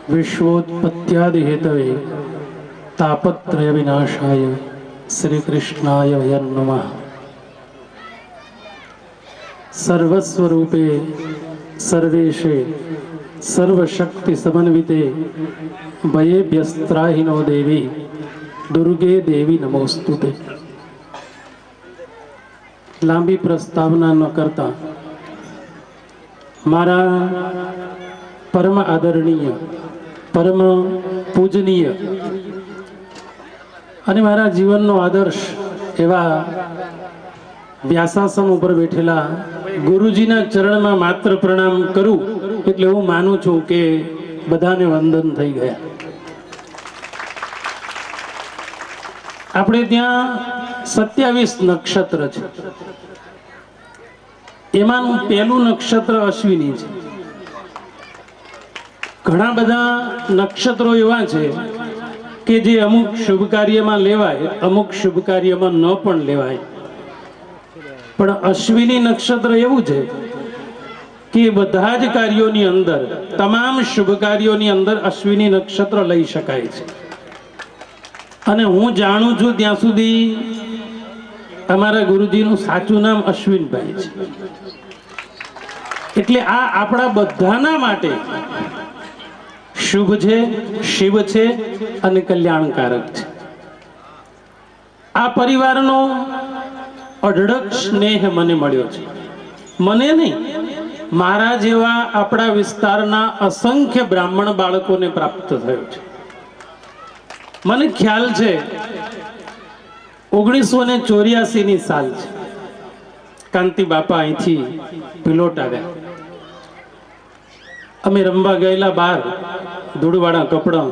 विश्वोत्पत्त्यादि Hathaway तापत्रय विनाशाय श्री कृष्णाय वयं नमः। सर्वस्वरूपे सर्वेशे सर्वशक्ति समन्विते भयेभ्यस्त्राहिनो देवी दुर्गे देवी नमोस्तुते। लांबी प्रस्तावना न करता मारा परम आदरणीय परम पूजनीय અને મારા જીવનનો આદર્શ એવા વ્યાસાસન ઉપર બેઠેલા ગુરુજીના ચરણમાં માત્ર પ્રણામ કરું એટલે હું માનું છું કે બધાને વંદન થઈ ગયા। આપણે ત્યાં 27 નક્ષત્ર છે, એમાંનું પહેલું નક્ષત્ર અશ્વિની છે। ઘણા બધા નક્ષત્રો એવા છે કે જે અમુક શુભ કાર્યમાં લેવાય, અમુક શુભ કાર્યમાં ન પણ લેવાય, પણ અશ્વિની નક્ષત્ર એવું છે કે બધા જ કાર્યોની અંદર, તમામ શુભ કાર્યોની અંદર અશ્વિની નક્ષત્ર લઈ શકાય છે। અને હું જાણું છું ત્યાં સુધી અમારા ગુરુજીનું સાચું નામ અશ્વિનભાઈ છે, એટલે આ આપણા બધાના માટે શુભ છે, શિવ છે અને કલ્યાણકારક છે। આ પરિવારનો અઢળક સ્નેહ મને મળ્યો છે, મને નહીં, મારા જેવા આપણા વિસ્તારના અસંખ્ય બ્રાહ્મણ બાળકોને પ્રાપ્ત થયો છે। મને ખ્યાલ છે 1984 ની સાલ છે, કાંતિ બાપા અહીંથી પિલોટ આવ્યા, અમે રમવા ગયેલા બહાર ધૂળવાળા કપડા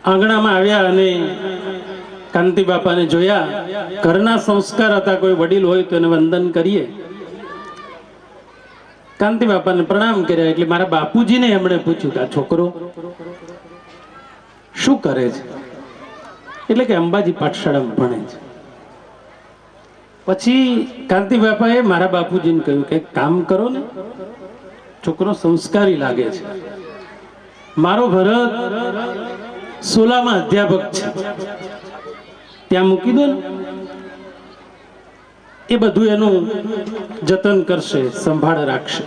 આંગણામાં આવ્યા અને કાંતિ બાપાને જોયા। ઘરના સંસ્કાર હતા, કોઈ વડીલ હોય તો એને વંદન કરીએ। કાંતિ બાપાને પ્રણામ કર્યા એટલે મારા બાપુજીને એમણે પૂછ્યું કે આ છોકરો શું કરે છે? એટલે કે અંબાજી પાઠશાળામાં ભણે છે। પછી કાંતિ બાપાએ મારા બાપુજીને કહ્યું કે કામ કરો ને, છોકરો સંસ્કારી લાગે છે। મારો ભરત સોલામાં અધ્યાપક છે, ત્યાં મૂકી દો ને, એ બધું એનું જતન કરશે, સંભાળ રાખશે।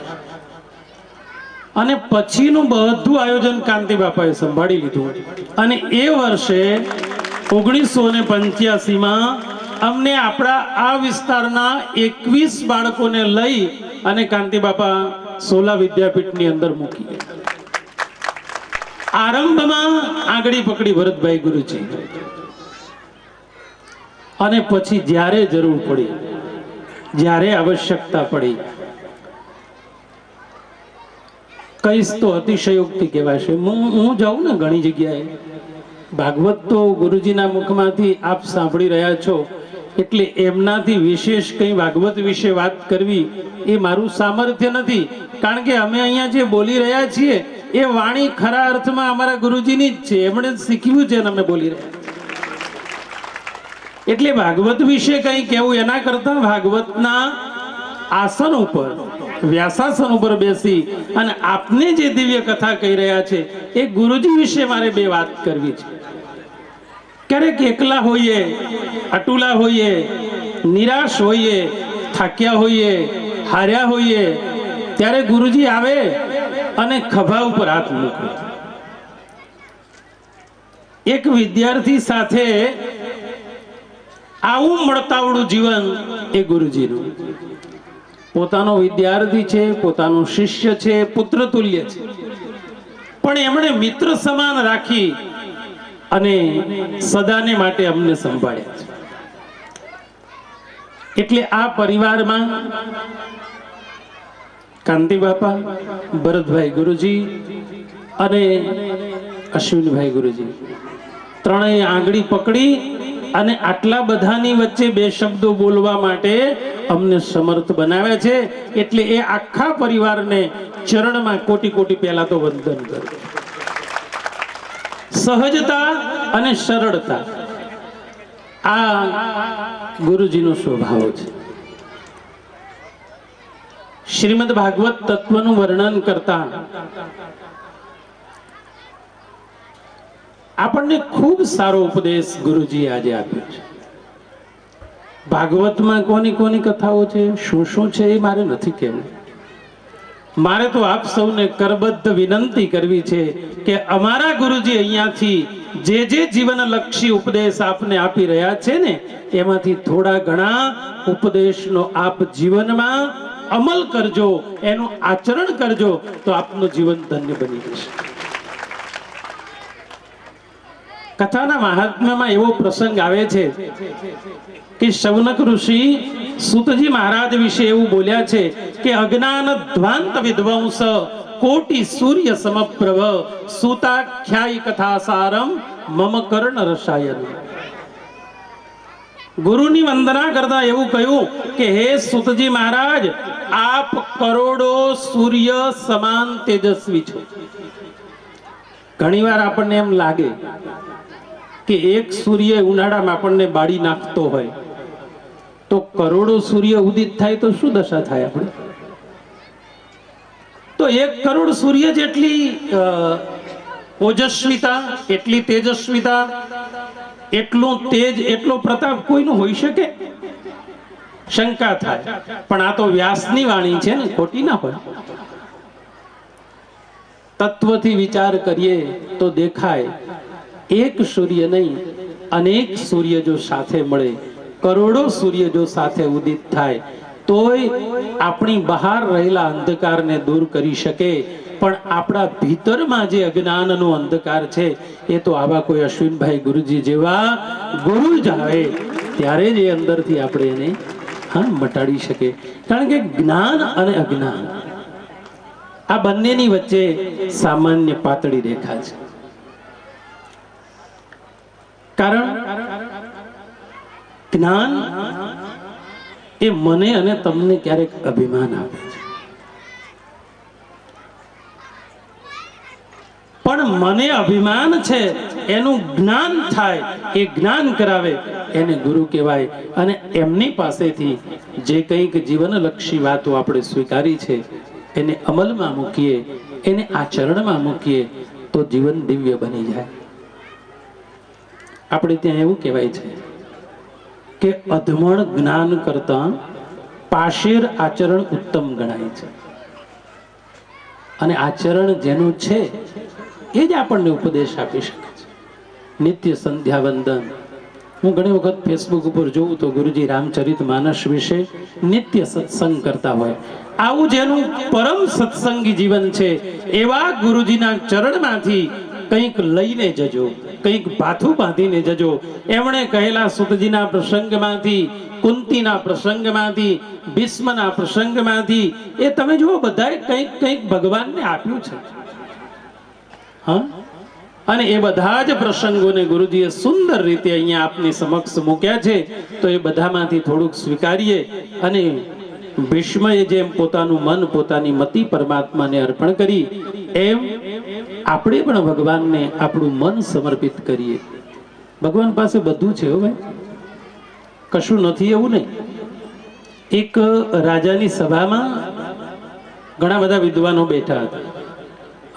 અને પછીનું બધું આયોજન કાંતિ બાપાએ સંભાળી લીધું અને એ વર્ષે 1985માં અમને આપણા આ વિસ્તારના 21 બાળકોને લઈ અને કાંતિ બાપા સોલા વિદ્યાપીઠની અંદર મૂકી। આરંભમાં આંગળી પકડી ભરતભાઈ ગુરુજી, અને પછી જ્યારે જરૂર પડી, જ્યારે આવશ્યકતા પડી, કહીશ તો અતિશયોક્તિ કહેવાશે, હું જાઉં ને ઘણી જગ્યાએ, ભાગવત તો ગુરુજીના મુખમાંથી આપ સાંભળી રહ્યા છો એટલે એમનાથી વિશેષ કંઈ ભાગવત વિશે વાત કરવી એ મારું સામર્થ્ય નથી, કારણ કે અમે અહીંયા જે બોલી રહ્યા છીએ એ વાણી ખરા અર્થમાં અમારા ગુરુજીની જ છે, એમણે શીખ્યું છે અને અમે બોલી રહ્યા છીએ। એટલે ભાગવત વિશે કંઈ કહેવું એના કરતા ભાગવતના આસન ઉપર, વ્યાસાસન ઉપર બેસી અને આપને જે દિવ્ય કથા કહી રહ્યા છે એ ગુરુજી વિશે મારે બે વાત કરવી છે। ક્યારેક એકલા હોઈએ, અટુલા હોઈએ, નિરાશ હોઈએ, થાક્યા હોઈએ, હાર્યા હોઈએ, ત્યારે ગુરુજી આવે અને ખભા ઉપર હાથ મૂકે। એક વિદ્યાર્થી સાથે આવું મળતાવડું જીવન એ ગુરુજીનું। પોતાનો વિદ્યાર્થી છે, પોતાનો શિષ્ય છે, પુત્ર તુલ્ય છે, પણ એમણે મિત્ર સમાન રાખી અને સદાને માટે અમને સંભાળ્યા છે। એટલે આ પરિવારમાં કાંતિ બાપા, ભરતભાઈ ગુરુજી અને અશ્વિનભાઈ ગુરુજી ત્રણેય આંગળી પકડી અને આટલા બધાની વચ્ચે બે શબ્દો બોલવા માટે અમને સમર્થ બનાવ્યા છે। એટલે એ આખા પરિવારને ચરણમાં કોટી કોટી પહેલા તો વંદન કરું। સહજતા અને સરળતા આ ગુરુજીનો સ્વભાવ છે। શ્રીમદ ભાગવત તત્વનું વર્ણન કરતા આપણને ખૂબ સારો ઉપદેશ ગુરુજી આજે આપ્યો છે. ભાગવતમાં કોની કોની કથાઓ છે, શું શું છે, એ મારે નથી કહેવું. મારે તો આપ સૌને કરબદ્ધ વિનંતી કરવી છે કે અમારા ગુરુજી અહીંયાથી જે જે જીવનલક્ષી ઉપદેશ આપને આપી રહ્યા છે ને, એમાંથી થોડા ઘણા ઉપદેશનો આપ જીવનમાં અમલ કરજો, એનું આચરણ કરજો, તો આપનું જીવન ધન્ય બની જશે. કથાના મહાત્મ્યમાં એવો પ્રસંગ આવે છે કે શૌનક ઋષિ સૂતજી મહારાજ વિશે એવું બોલ્યા છે કે અજ્ઞાન ધ્વાંત વિદ્વાંસ કોટી સૂર્ય સમપ્રભ સૂતાખ્યાય કથા સારમ મમ કર્ણ રસાયન. ગુરુની વંદના કરતા એવું કહ્યું કે હે સૂતજી મહારાજ, આપ કરોડો સૂર્ય સમાન તેજસ્વી છો. ઘણીવાર આપણને એમ લાગે કે એક સૂર્ય ઉનાળામાં આપણને બાળી નાખતો હોય તો કરોડો સૂર્ય ઉદિત થાય તો શું દશા થાય આપણે? તો 1 કરોડ સૂર્ય જેટલી ઓજસ્વીતા, એટલી તેજસ્વીતા, એટલું તેજ, એટલો પ્રતાપ કોઈનું હોઈ શકે? શંકા થાય. પણ આ તો વ્યાસની વાણી છે ને, ખોટી ના હોય. તત્વથી વિચાર કરીએ તો દેખાય, એક સૂર્ય નહીં, અનેક સૂર્ય જો સાથે મળે, કરોડો સૂર્ય જો સાથે ઉદિત થાય, તોય આપણી બહાર રહેલા અંધકારને દૂર કરી શકે. પણ આપણા ભીતરમાં જે અજ્ઞાનનો અંધકાર છે, એ તો આવા કોઈ અશ્વિનભાઈ ગુરુજી જેવા ગુરુ જ આવે ત્યારે જ એ અંદરથી આપણે એને મટાડી શકે. કારણ કે જ્ઞાન અને અજ્ઞાન આ બંનેની વચ્ચે સામાન્ય પાતળી રેખા છે. કારણ જ્ઞાન એ મને અને તમને ક્યારેક અભિમાન આપે છે, પણ મને અભિમાન છે એનું જ્ઞાન થાય, એ જ્ઞાન કરાવે, એને ગુરુ કહેવાય. અને એમની પાસેથી જે કંઈક જીવનલક્ષી વાતો આપણે સ્વીકારી છે એને અમલમાં મૂકીએ, એને આચરણમાં મૂકીએ તો જીવન દિવ્ય બની જાય. આપણે ત્યાં એવું કહેવાય છે કે અધમણ જ્ઞાન કરતા પાશેર આચરણ ઉત્તમ ગણાય છે. અને આચરણ જેનું છે એ જ આપણને ઉપદેશ આપી શકે છે. નિત્ય સંધ્યા વંદન, હું ઘણી વખત ફેસબુક ઉપર જોઉં તો ગુરુજી રામચરિત માનસ વિશે નિત્ય સત્સંગ કરતા હોય. આવું જેનું પરમ સત્સંગી જીવન છે, એવા ગુરુજીના ચરણમાંથી કંઈક લઈને જજો, કંઈક ભાથું બાંધીને જજો. એમણે કહેલા સુતજીના પ્રસંગમાંથી, કુંતીના પ્રસંગમાંથી, ભીષ્મના પ્રસંગમાંથી, એ તમે જુઓ, બધાએ કંઈક કંઈક ભગવાનને આપ્યું છે. અને એ બધા જ પ્રસંગોને ગુરુજીએ સુંદર રીતે અહીંયા આપની સમક્ષ મૂક્યા છે. તો એ બધામાંથી થોડુંક સ્વીકારીએ. અને ભીષ્મએ જેમ પોતાનું મન, પોતાની મતિ પરમાત્માને અર્પણ કરી, એમ આપણે પણ ભગવાનને આપણું મન સમર્પિત કરીએ. ભગવાન પાસે બધું છે, હવે કશું નથી એવું નહીં. એક રાજાની સભામાં ઘણા બધા વિદ્વાનો બેઠા હતા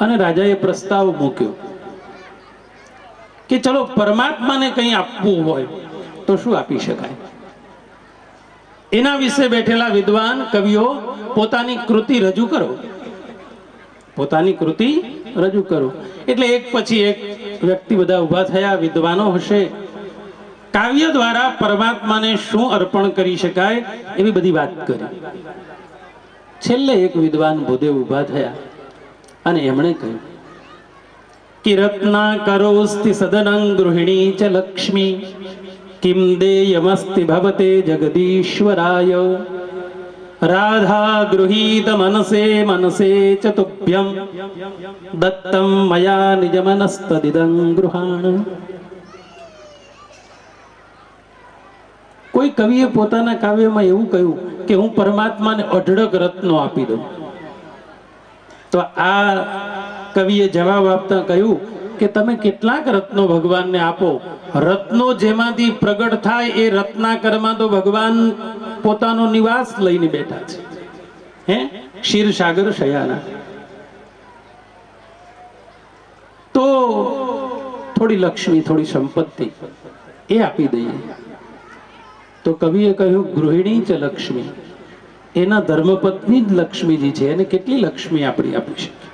અને રાજાએ પ્રસ્તાવ મૂક્યો કે ચલો પરમાત્માને કંઈ આપવું હોય તો શું આપી શકાય. એના વિશે બેઠેલા વિદ્વાન કવિઓ પોતાની કૃતિ રજૂ કરો, પોતાની કૃતિ રજૂ કરો. એટલે એક પછી એક વ્યક્તિ બધા ઊભા થયા, વિદ્વાનો હશે. કાવ્ય દ્વારા પરમાત્માને શું અર્પણ કરી શકાય એવી બધી વાત કરી. છેલ્લે એક વિદ્વાન ભૂદેવ ઊભા થયા અને એમણે કહ્યું કે રત્ના કરોસ્તિ સદનં ગૃહિણી ચ લક્ષ્મી કિમ દેયમસ્તિ ભવતે જગદીશ્વરાય રાધા ગૃહીત મનસે મનસે ચ તુભ્યં દત્તમ મયા નિજ મનસ્તદિદં ગૃહાણ. કોઈ કવિએ પોતાના કાવ્યમાં એવું કહ્યું કે હું પરમાત્માને અઢળક રત્નો આપી દઉં. તો આ કવિએ જવાબ આપતા કહ્યું કે તમે કેટલાક રત્નો ભગવાનને આપો, રત્નો જેમાંથી પ્રગટ થાય એ રત્નાકરમાં તો ભગવાન પોતાનો નિવાસ લઈને બેઠા છે. હે ક્ષીરસાગર શયાના. તો થોડી લક્ષ્મી, થોડી સંપત્તિ એ આપી દઈએ. તો કવિએ કહ્યું ગૃહિણી ચ લક્ષ્મી, એના ધર્મપત્ની જ લક્ષ્મીજી છે, એને કેટલી લક્ષ્મી આપણી આપી શકે?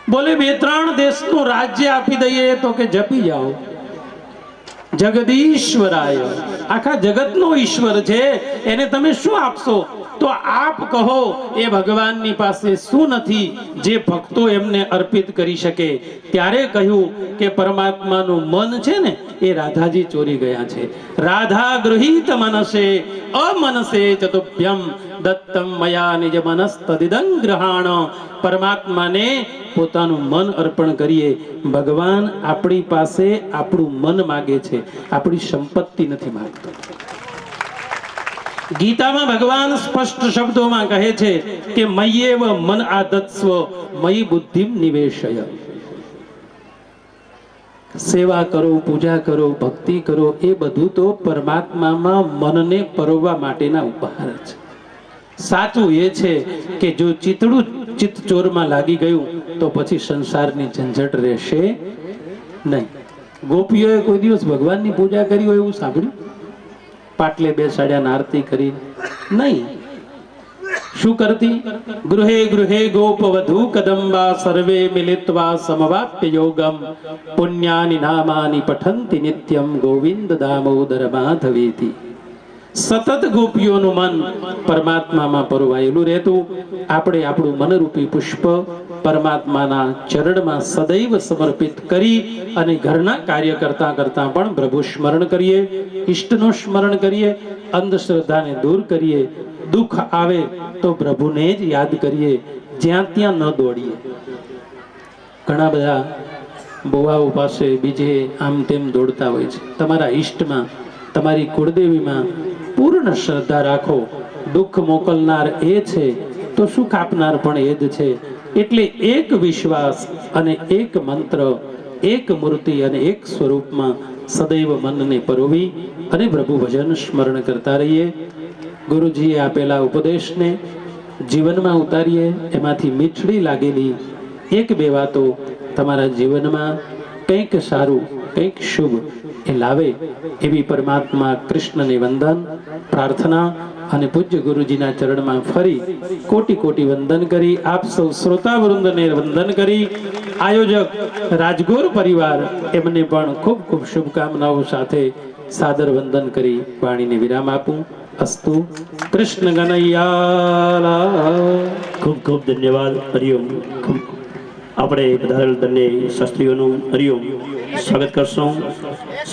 બોલે 2-3 દેશનું રાજ્ય આપી દઈએ તો કે જપી જાઓ. જગદીશ્વરાય, આખા જગતનો ઈશ્વર છે, એને તમે શું આપશો? તો આપ કહો એ ભગવાનની પાસે શું નથી જે ભક્તો એમને અર્પિત કરી શકે? ત્યારે કહ્યું કે પરમાત્માનું મન છે ને એ રાધાજી ચોરી ગયા છે. રાધા ગૃહીત મનસે અમનસે ચતુભ્યમ દત્તમ મયા નિજ મનસ તદિદં ગ્રહાણ. પરમાત્માને પોતાનું મન અર્પણ કરીએ. ભગવાન આપણી પાસે આપણું મન માગે છે, આપણી સંપત્તિ નથી માંગતો. ગીતામાં ભગવાન સ્પષ્ટ શબ્દોમાં કહે છે કે મય્યેવ મન આદત્સ્વ મયી બુદ્ધિમ નિવેશય. સેવા કરો, પૂજા કરો, ભક્તિ કરો, એ બધું તો પરમાત્મામાં મનને પરોવવા માટેના ઉપહાર છે. સાચું એ છે કે જો ચિતડું ચિત્ત ચોરમાં લાગી ગયું તો પછી સંસારની ઝંઝટ રહેશે નહીં. ગોપીઓએ કોઈ દિવસ ભગવાનની પૂજા કરી હોય એવું સાંભળ્યું? પાટલે બેસાડ્યા, આરતી કરી નહીં. શું કરતી? ગૃહે ગૃહે ગોપવધૂ કદંબા સર્વે મિલિત્વા સમવાપ્ય યોગમ પુણ્યાની નામાની પઠંતિ નિત્યમ ગોવિંદ દામોદર માધવેતિ. સતત ગોપીઓનું મન પરમાત્મામાં પરોવાયેલું રહેતું. આપણે આપણું મનરૂપી પુષ્પ પરમાત્માના ચરણમાં સદૈવ સમર્પિત કરી અને ઘરના કાર્ય કરતા કરતા પણ પ્રભુ સ્મરણ કરીએ, ઈષ્ટનું સ્મરણ કરીએ, અંધશ્રદ્ધાને દૂર કરીએ. દુઃખ આવે તો પ્રભુને જ યાદ કરીએ, જ્યાં ત્યાં ન દોડીએ. ઘણા બધા બુવાઓ પાસે બીજે આમ તેમ દોડતા હોય છે. તમારા ઈષ્ટમાં, તમારી કુળદેવીમાં પૂર્ણ શ્રદ્ધા રાખો. દુઃખ મોકલનાર એ છે તો સુખ આપનાર પણ એ જ છે. એટલે એક વિશ્વાસ અને એક મંત્ર, એક મૂર્તિ અને એક સ્વરૂપમાં સદૈવ મનને પરોવી અને પ્રભુ ભજન સ્મરણ કરતા રહીએ. ગુરુજીએ આપેલા ઉપદેશને જીવનમાં ઉતારીએ. એમાંથી મીઠડી લાગેલી 1-2 વાતો તમારા જીવનમાં કંઈક સારું, કંઈક શુભ એ લાવે એવી પરમાત્મા કૃષ્ણને વંદન, પ્રાર્થના અને પૂજ્ય ગુરુજીના ચરણમાં ફરી કોટી કોટી વંદન કરી, આપ સૌ શ્રોતા વૃંદને વંદન કરી, આયોજક રાજગોર પરિવાર એમને પણ ખૂબ ખૂબ શુભકામનાઓ સાથે સાદર વંદન કરી વાણીને વિરામ આપું. અસ્તુ. કૃષ્ણ કનૈયા. ખૂબ ખૂબ ધન્યવાદ. હરિઓમ. આપણે પધારેલ બંને શાસ્ત્રીઓનું હરિઓમ સ્વાગત કરશું.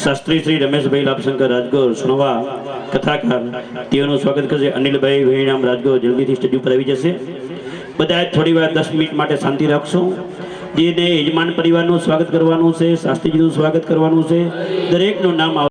શાસ્ત્રી શ્રી રમેશભાઈ લાભશંકર રાજગોર સુણવા કથાકાર, તેઓનું સ્વાગત કરશે અનિલભાઈ વેણામ રાજગોર. જલ્દીથી સ્ટેજ ઉપર આવી જશે. બધા થોડી વાર 10 મિનિટ માટે શાંતિ રાખશું. જેને યજમાન પરિવારનું સ્વાગત કરવાનું છે, શાસ્ત્રીજીનું સ્વાગત કરવાનું છે, દરેકનું નામ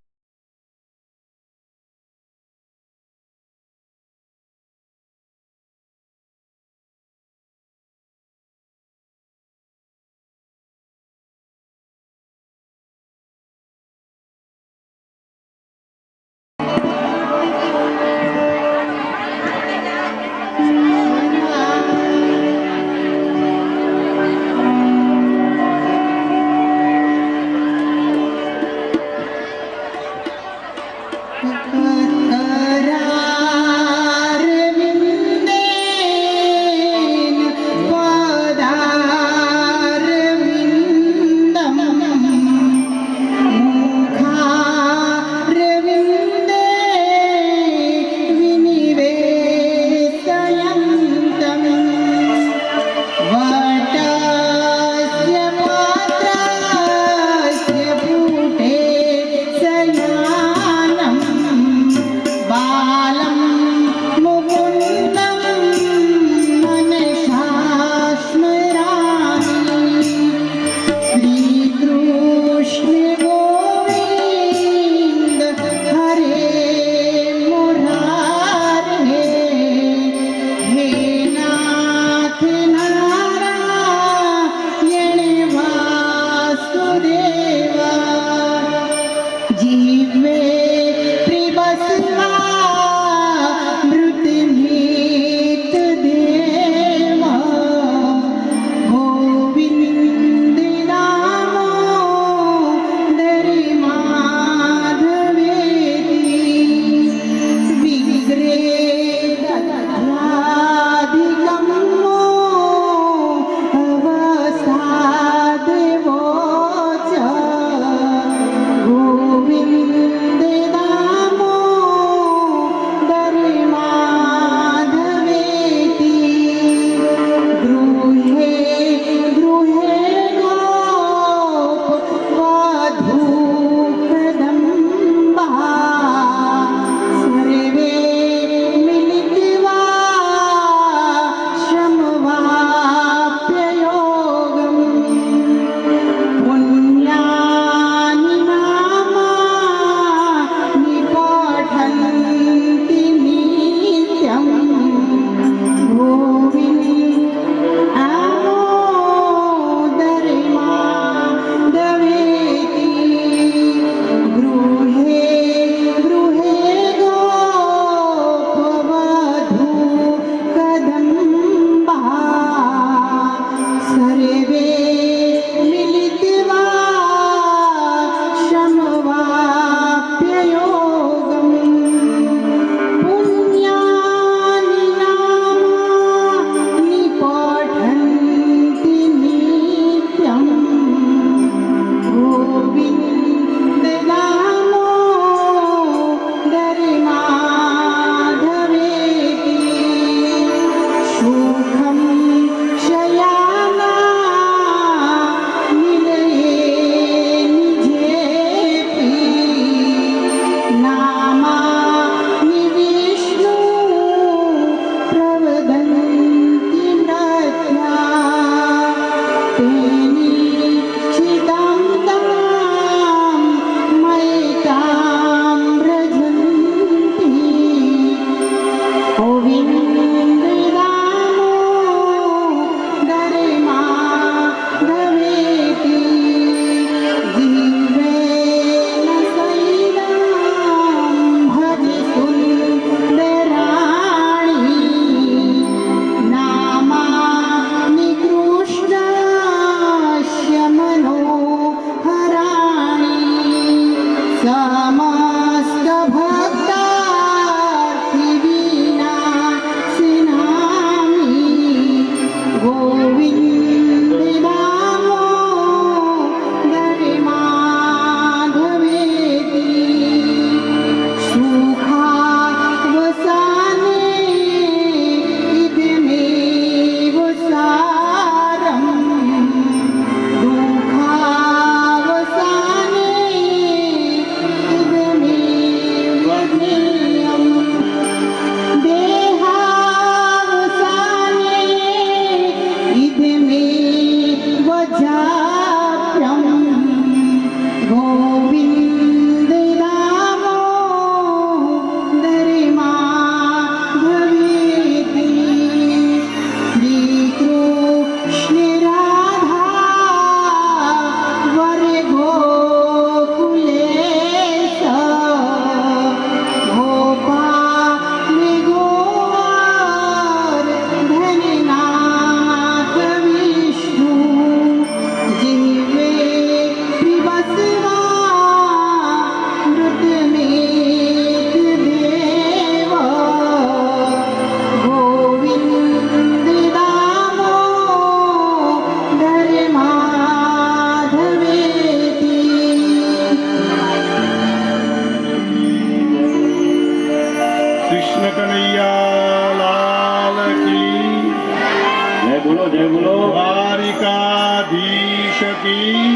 જય બોલો દ્વારિકાધીશ કી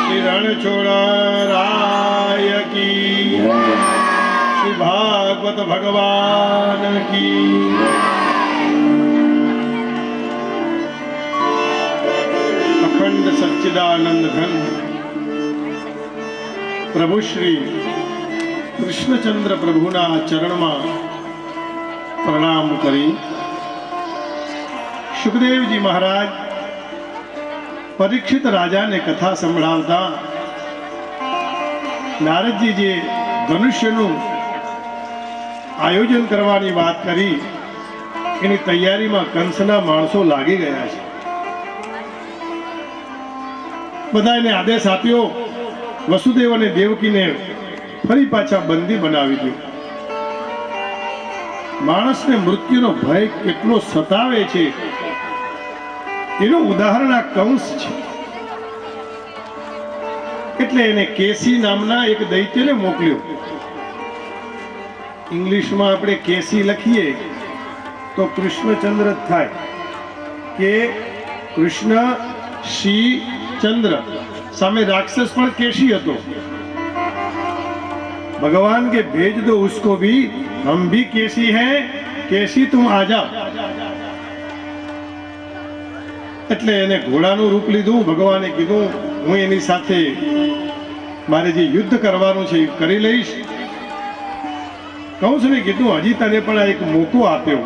શ્રી રણછોડરાય કી શ્રી ભાગવત ભગવાન કી અખંડ સચ્ચિદાનંદ ઘન પ્રભુ શ્રી કૃષ્ણચંદ્ર પ્રભુના ચરણમાં પ્રણામ કરી સુખદેવજી મહારાજ પરીક્ષિત રાજાને કથા સંભળાવતા નારદજી જે ધનુષ્યનું આયોજન કરવાની વાત કરી એની તૈયારીમાં કંસના માણસો લાગી ગયા છે. બધાને આદેશ આપ્યો, વસુદેવ અને દેવકીને ફરી પાછા બંદી બનાવી દો. માણસને મૃત્યુનો ભય કેટલો સતાવે છે એનું ઉદાહરણ આ કંસ છે. એટલે એને કેસી નામના એક દૈત્યને મોકલ્યો. ઇંગ્લિશમાં આપણે કેસી લખીએ તો કૃષ્ણચંદ્ર થાય કે કૃષ્ણ શ્રી ચંદ્ર. સામે રાક્ષસ પણ કેસી હતો. भगवान के भेज दो उसको भी, हम भी कैसी हैं, कैसी तुम आ जाओ. એટલે એને ઘોડાનું રૂપ લીધું. ભગવાને કીધું હું એની સાથે મારે જે યુદ્ધ કરવાનું છે એ કરી લઈશ. કંસને કીધું હજી તને પણ આ એક મોકો આપ્યો.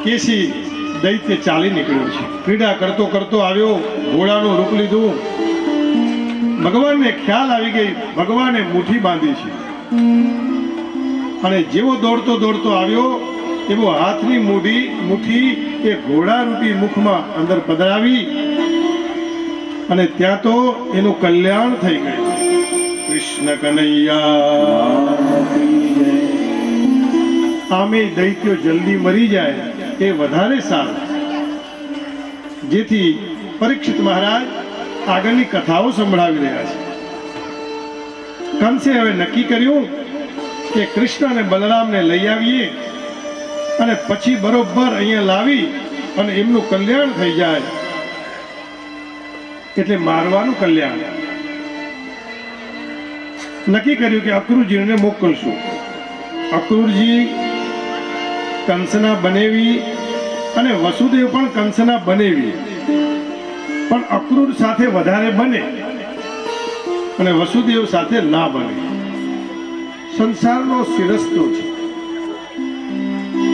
કેસી દૈત્ય ચાલી નીકળ્યો છે. ક્રીડા કરતો કરતો આવ્યો, ઘોડાનું રૂપ લીધું. ભગવાનને ખ્યાલ આવી ગઈ, ભગવાને મુઠ્ઠી બાંધી છે અને જેવો દોડતો દોડતો આવ્યો એવો હાથની મુઠ્ઠી એ ઘોડા રૂપી મુખમાં અંદર પધરાવી અને ત્યાં તો એનું કલ્યાણ થઈ ગયું. કૃષ્ણ કનૈયા. આમે દૈત્યો જલ્દી મરી જાય એ વધારે સારું. જેથી પરીક્ષિત મહારાજ આગળની કથાઓ સંભળાવી રહ્યા છે. કંસે હવે નક્કી કર્યું કે કૃષ્ણ અને બલરામને લઈ આવીએ અને પછી બરોબર અહીંયા લાવી અને એમનું કલ્યાણ થઈ જાય. એટલે મારવાનું કલ્યાણ. નક્કી કર્યું કે અક્રૂરજીને મોકલશું. અક્રૂરજી કંસના બનેવી અને વસુદેવ પણ કંસના બનેવી, પણ અક્રૂર સાથે વધારે બને અને વસુદેવ સાથે ના બને. સંસારનો સિરસ્તો છે.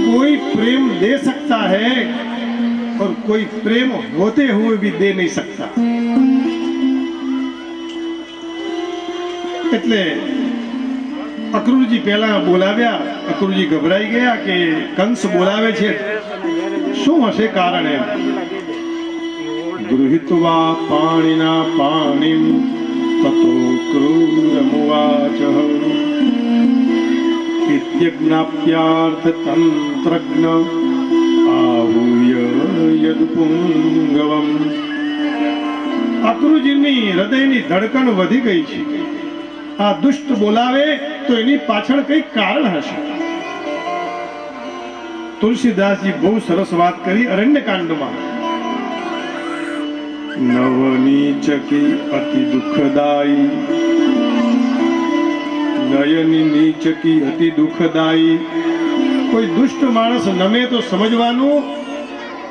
कोई प्रेम दे सकता है और कोई प्रेम होते हुए भी दे नहीं सकता. એટલે અક્રૂરજી પહેલા બોલાવ્યા. અક્રૂરજી ગભરાઈ ગયા કે કંસ બોલાવે છે, શું હશે કારણ એમ. ગૃહીત્વા પાણીના પાણીમ તતો ક્રૂરમુવાચ इत्यज्ञाप्यार्थ तंत्रज्ञ आहूय यदपुंगवम. અક્રૂરજીની હૃદયની ધડકન વધી ગઈ છે. આ દુષ્ટ બોલાવે તો એની પાછળ કંઈક કારણ હશે. તુલસીદાસજી બહુ સરસ વાત કરી અરણ્યકાંડમાં. નવનીચકી અતિ દુઃખદાયી, નયની નીચકી અતિ દુઃખદાયી. કોઈ દુષ્ટ માણસ નમે તો સમજવાનું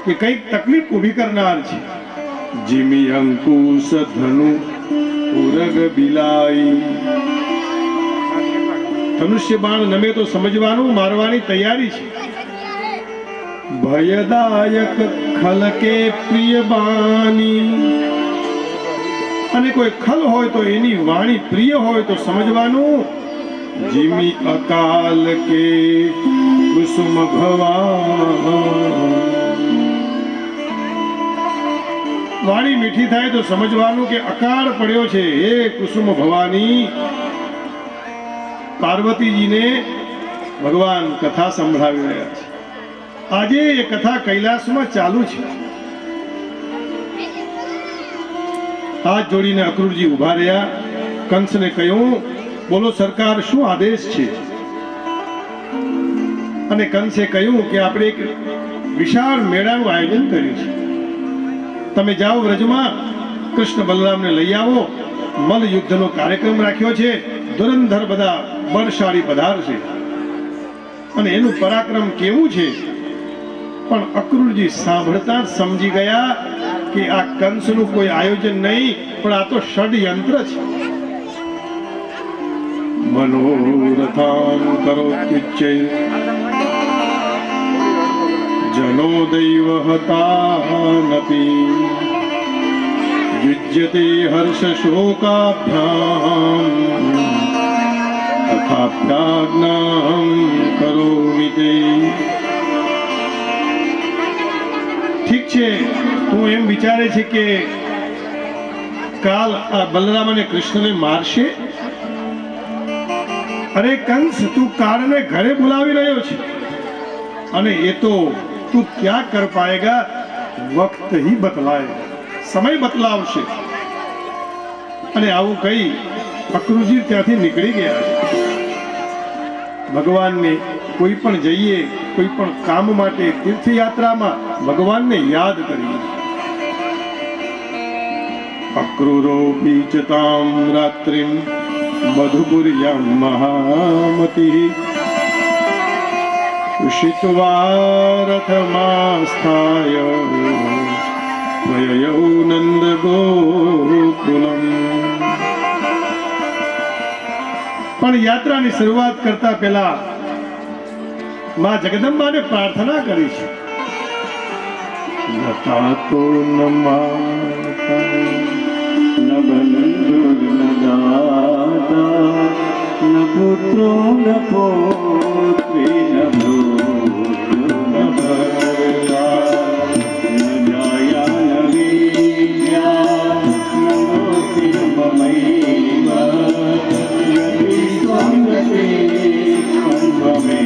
કે કંઈક તકલીફ ઊભી કરનાર છે. જીમી અંકુશ ધનુ ઉરગ બિલાઈ. ધનુષ્ય બાણ નમે તો સમજવાનું મારવાની તૈયારી છે. ભયદાયક ખલકે પ્રિય બાની. અને કોઈ ખલ હોય તો એની વાણી પ્રિય હોય તો સમજવાનું જીમી અકાલ કે કુસુમ ભવા. વાણી મીઠી થાય તો સમજવાનું કે અકાળ પડ્યો છે. હે કુસુમ ભવાની. પાર્વતીજીને ભગવાન કથા સંભળાવી રહ્યા છે. આજે એ કથા કૈલાસમાં ચાલુ છે. હાથ જોડીને અક્રૂરજી ઉભા રહ્યા. કંસને કહ્યું, બોલો સરકાર, શું આદેશ છે? અને કંસે કહ્યું કે આપણે એક વિશાળ મેળાનું આયોજન કર્યું છે, તમે જાઓ વ્રજમાં કૃષ્ણ બલરામને લઈ આવો, મલ યુદ્ધનો કાર્યક્રમ રાખ્યો છે, ધુરંધર બધા બળશાળી પધારશે અને એનું પરાક્રમ કેવું છે. પણ અક્રૂરજી સાંભળતા જ સમજી ગયા કે આ કંસનું કોઈ આયોજન નહીં, પણ આ તો ષડયંત્ર છે. મનોરથાન કરોત્યુચ્ચૈ જનો દૈવ હતાનપી યુજ્યતે હર્ષ શોકાભ્યામ તથાપ્યાજ્ઞાં કરોમિ તે. ઠીક છે, તું એમ વિચારે છે કે કાલ આ બલરામ અને કૃષ્ણને મારશે? અરે કંસ, તું કાળને ઘરે બોલાવી રહ્યો છે અને એ તો તું ક્યાં કર પાએગા, વક્ત હી બતલાય, સમય બતલાવશે. અને આવું કહી અક્રૂરજી ત્યાંથી નીકળી ગયા. ભગવાનને કોઈ પણ જઈએ, કોઈ પણ કામ માટે તીર્થયાત્રામાં ભગવાનને યાદ કરીએ. અક્રૂરો બીચતામ રાત્રિમ મધુપુર્યામ મહામતિઃ ઉષિત્વા રથમાસ્થાય પ્રયયૌ નંદ ગોકુલમ. પણ યાત્રાની શરૂઆત કરતા પહેલા માં જગદંબાને પ્રાર્થના કરી છે. ગતાતો ન માતા ન બંધુ ન દાતા ન પુત્રો ન પૌત્રી ન ભૂ ન ભરતા ન જાયા ન વિદ્યા ન મોતિ મમૈવ યતિ સ્વંગતે સ્વંગમે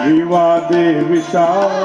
વિવાદે વિશાળ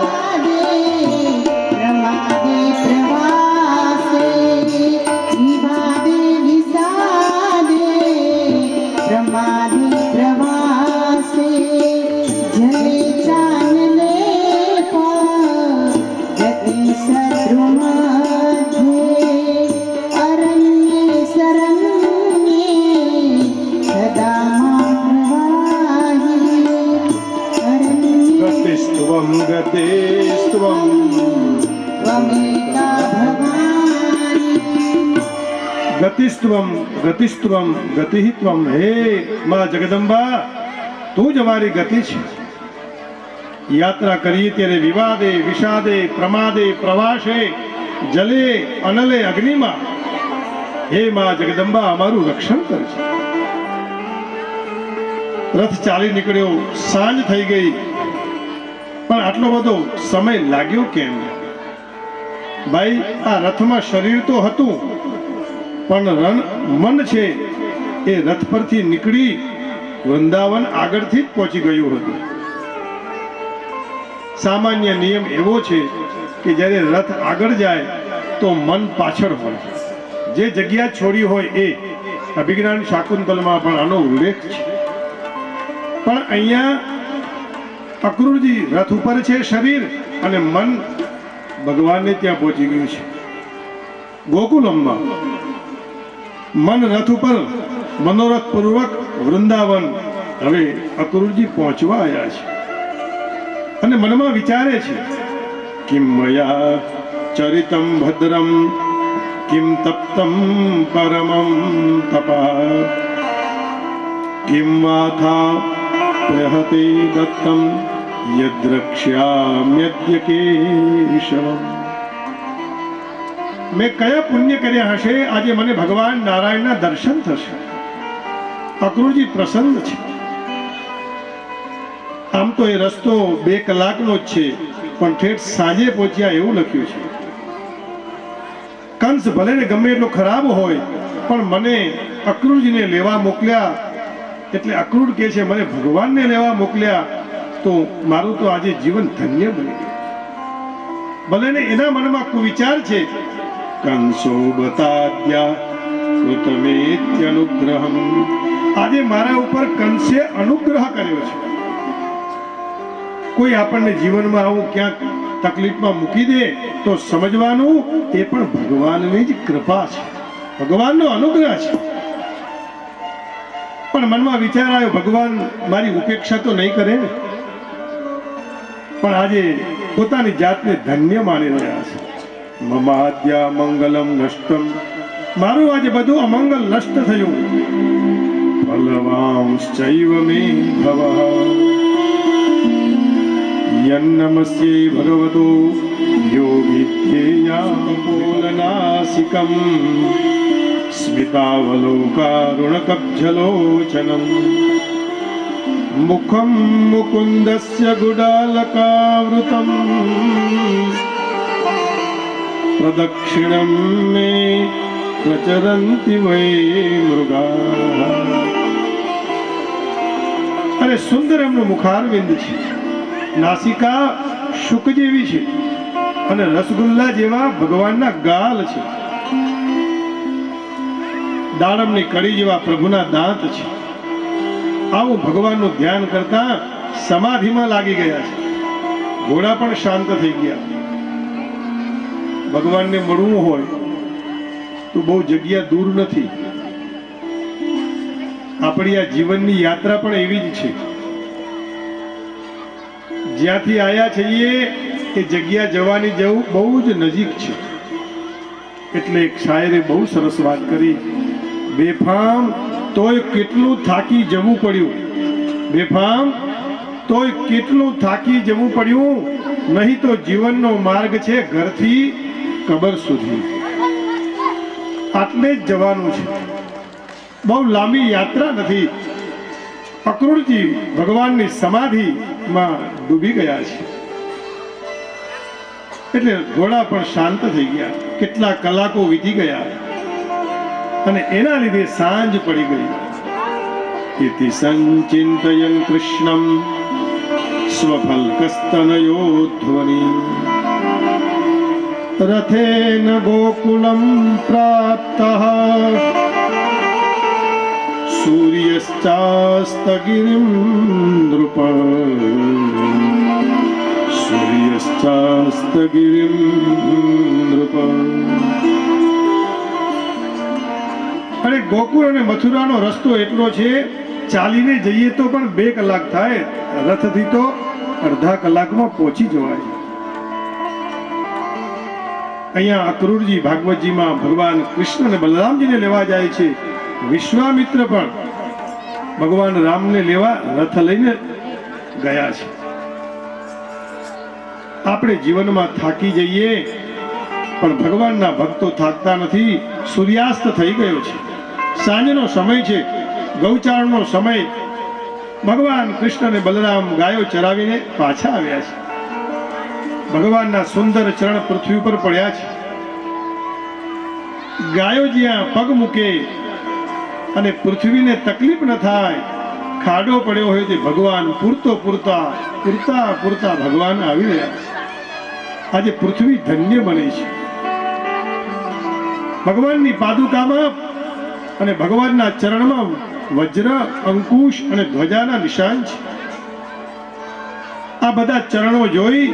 ગતિસ્ત્વમ ગતિસ્ત્વમ ગતિહિત્વમ. હે માં જગદંબા, તું જ અમારી ગતિ છે. યાત્રા કરીએ ત્યારે વિવાદે વિષાદે પ્રમાદે પ્રવાસે જલે અનલે અગ્નિમાં, હે માં જગદંબા અમારું રક્ષણ કરજે. રથ ચાલી નીકળ્યો, સાંજ થઈ ગઈ, પણ આટલો બધો સમય લાગ્યો કેમ? ભાઈ, આ રથમાં શરીર તો હતું, પણ મન છે એ રથ પરથી નીકળી વૃંદાવન આગળથી જ પહોંચી ગયું હતું. સામાન્ય નિયમ એવો છે કે જ્યારે રથ આગળ જાય તો મન પાછળ હોય. જે જગ્યા છોડી હોય એ અભિજ્ઞાન શાકુંતલમાં પણ આનો ઉલ્લેખ છે. પણ અહીંયા અક્રૂરજી રથ ઉપર છે શરીર, અને મન ભગવાનને ત્યાં પહોંચી ગયું છે. ગોકુલમમાં મન રથ ઉપર મનોરથ પૂર્વક વૃંદાવન હવે અક્રૂરજી પહોંચવા આવ્યા છે. અને મનમાં વિચારે છે, કિમ મયા ચરિતમ ભદ્રમ કિમ તપ્તમ પરમમ તપા કિમ વાથા પ્રહતે દત્તમ યદ્રક્ષ્યામ્યદ્ય કેશવમ. મેં કયા પુણ્ય કર્યા હશે આજે મને ભગવાન નારાયણના દર્શન થશે? અક્રૂરજી પ્રસન્ન છે. આમ તો એ રસ્તો 2 કલાકનો જ છે, પણ ઠેઠ સાંજે પહોંચ્યા એવું લખ્યું છે. કંસ ભલે ને ગમે એટલો ખરાબ હોય, પણ મને અક્રૂરજીને લેવા મોકલ્યા, એટલે અક્રૂર કહે છે મને ભગવાનને લેવા મોકલ્યા તો મારું તો આજે જીવન ધન્ય બની ગયું. ભલે ને એના મનમાં કુવિચાર છે, કંસો બતાદ્યા કૃતમેત્યનુગ્રહમ, આજે મારા ઉપર કંસે અનુગ્રહ કર્યો છે. કોઈ આપણને જીવનમાં આવું ક્યાંક તકલીફમાં મૂકી દે તો સમજવાનું એ પણ ભગવાનની જ કૃપા છે, ભગવાનનો અનુગ્રહ છે. પણ મનમાં વિચાર આવ્યો, ભગવાન મારી ઉપેક્ષા તો નહીં કરે ને. પણ આજે પોતાની જાતને ધન્ય માની રહ્યા છે. મમાદ્યા મંગલમ નષ્ટમ, મારું આજે બધું અમંગલ નષ્ટ થયું. ફલવાંશ્ચૈવ મે ભવઃ યન્નમસ્યૈ ભગવતો યોગિધ્યેયાપોલનાસિકમ સ્મિતાવલોકારુણકબ્જલોચનમ મુખમ મુકુંદસ્ય ગુડાલકાવૃતમ પ્રદક્ષિણમ મે પ્રચરંતિ વૈ મૃગા. અરે સુંદર એમનું મુખારવિંદ છે, નાસિકા શુક જેવી છે, અને રસગુલ્લા જેવા ભગવાનના ગાલ છે. દાડમની કડી જેવા પ્રભુના દાંત છે. આવું ભગવાનનું ધ્યાન કરતા સમાધિમાં લાગી ગયા છે. ઘોડા પણ શાંત થઈ ગયા. ભગવાનને મળવું હોય તો બહુ જગ્યા દૂર નથી. આપણી આ જીવનની યાત્રા પણ એવી જ છે. જ્યાંથી આયા છીએ એ જગ્યા જવાની જવું બહુ જ નજીક છે. એટલે એક શાયરે બહુ સરસ વાત કરી, બેફામ તોય કેટલું થાકી જવું પડ્યું, બેફામ તોય કેટલું થાકી જવું પડ્યું, નહીં તો જીવનનો માર્ગ છે ઘરથી કબર સુધી. આટલે જ જવાનું છે, બહુ લાંબી યાત્રા નથી. અક્રૂરજી ભગવાનની સમાધિમાં ડૂબી ગયા છે. એટલે ઘોડા પણ શાંત થઈ ગયા. કેટલા કલાકો વીતી ગયા અને એના લીધે સાંજ પડી ગઈ. ઇતિ સંચિંતયન કૃષ્ણમ સ્વફલ્કસ્તનયોધ્વનિ રથેન ગોકુલમ પ્રાપ્તઃ સૂર્યશ્ચાસ્તગિરિમ નૃપ સૂર્યશ્ચાસ્તગિરિમ નૃપ. અને ગોકુળ અને મથુરાનો રસ્તો એટલો છે, ચાલીને જઈએ તો પણ 2 કલાક થાય, રથથી તો અડધા કલાકમાં પહોંચી જવાય. અહીંયા અક્રૂરજી ભાગવતજીમાં ભગવાન કૃષ્ણ અને બલરામજીને લેવા જાય છે. વિશ્વામિત્ર પણ ભગવાન રામને લેવા રથ લઈને ગયા છે. આપણે જીવનમાં થાકી જઈએ, પણ ભગવાનના ભક્તો થાકતા નથી. સૂર્યાસ્ત થઈ ગયો છે, સાંજનો સમય છે, ગૌચારણનો સમય. ભગવાન કૃષ્ણ અને બલરામ ગાયો ચરાવીને પાછા આવ્યા છે. ભગવાનના સુંદર ચરણ પૃથ્વી પર પડ્યા છે. ગાયો જ્યાં પગ મૂકે અને પૃથ્વીને તકલીફ ન થાય, ખાડો પડ્યો હોય તે ભગવાન પૂરતા પૂરતા ભગવાન આવી રહ્યા છે. આજે પૃથ્વી ધન્ય બની છે. ભગવાનની પાદુકામાં અને ભગવાનના ચરણમાં વજ્ર, અંકુશ અને ધ્વજાના નિશાન છે. આ બધા ચરણો જોઈ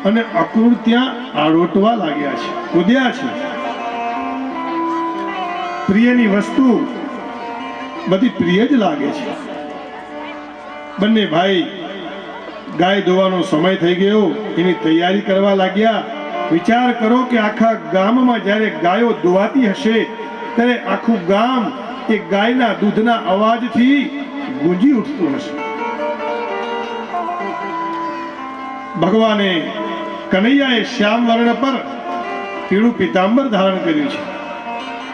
અને અક્રૂર ત્યાં આરોટવા લાગ્યા છે, કૂદ્યા છે. પ્રિયની વસ્તુ બધી પ્રિય જ લાગે છે. બંને ભાઈ ગાય દોવાનો સમય થઈ ગયો, એની તૈયારી કરવા લાગ્યા. વિચાર કરો કે આખા ગામમાં જ્યારે ગાયો દોવાતી હશે ત્યારે આખું ગામ એ ગાયના દૂધના અવાજથી ગુંજી ઉઠતું હશે. ભગવાને કનૈયાએ શ્યામ વર્ણ પર પીળું પીતાંબર ધારણ કર્યું છે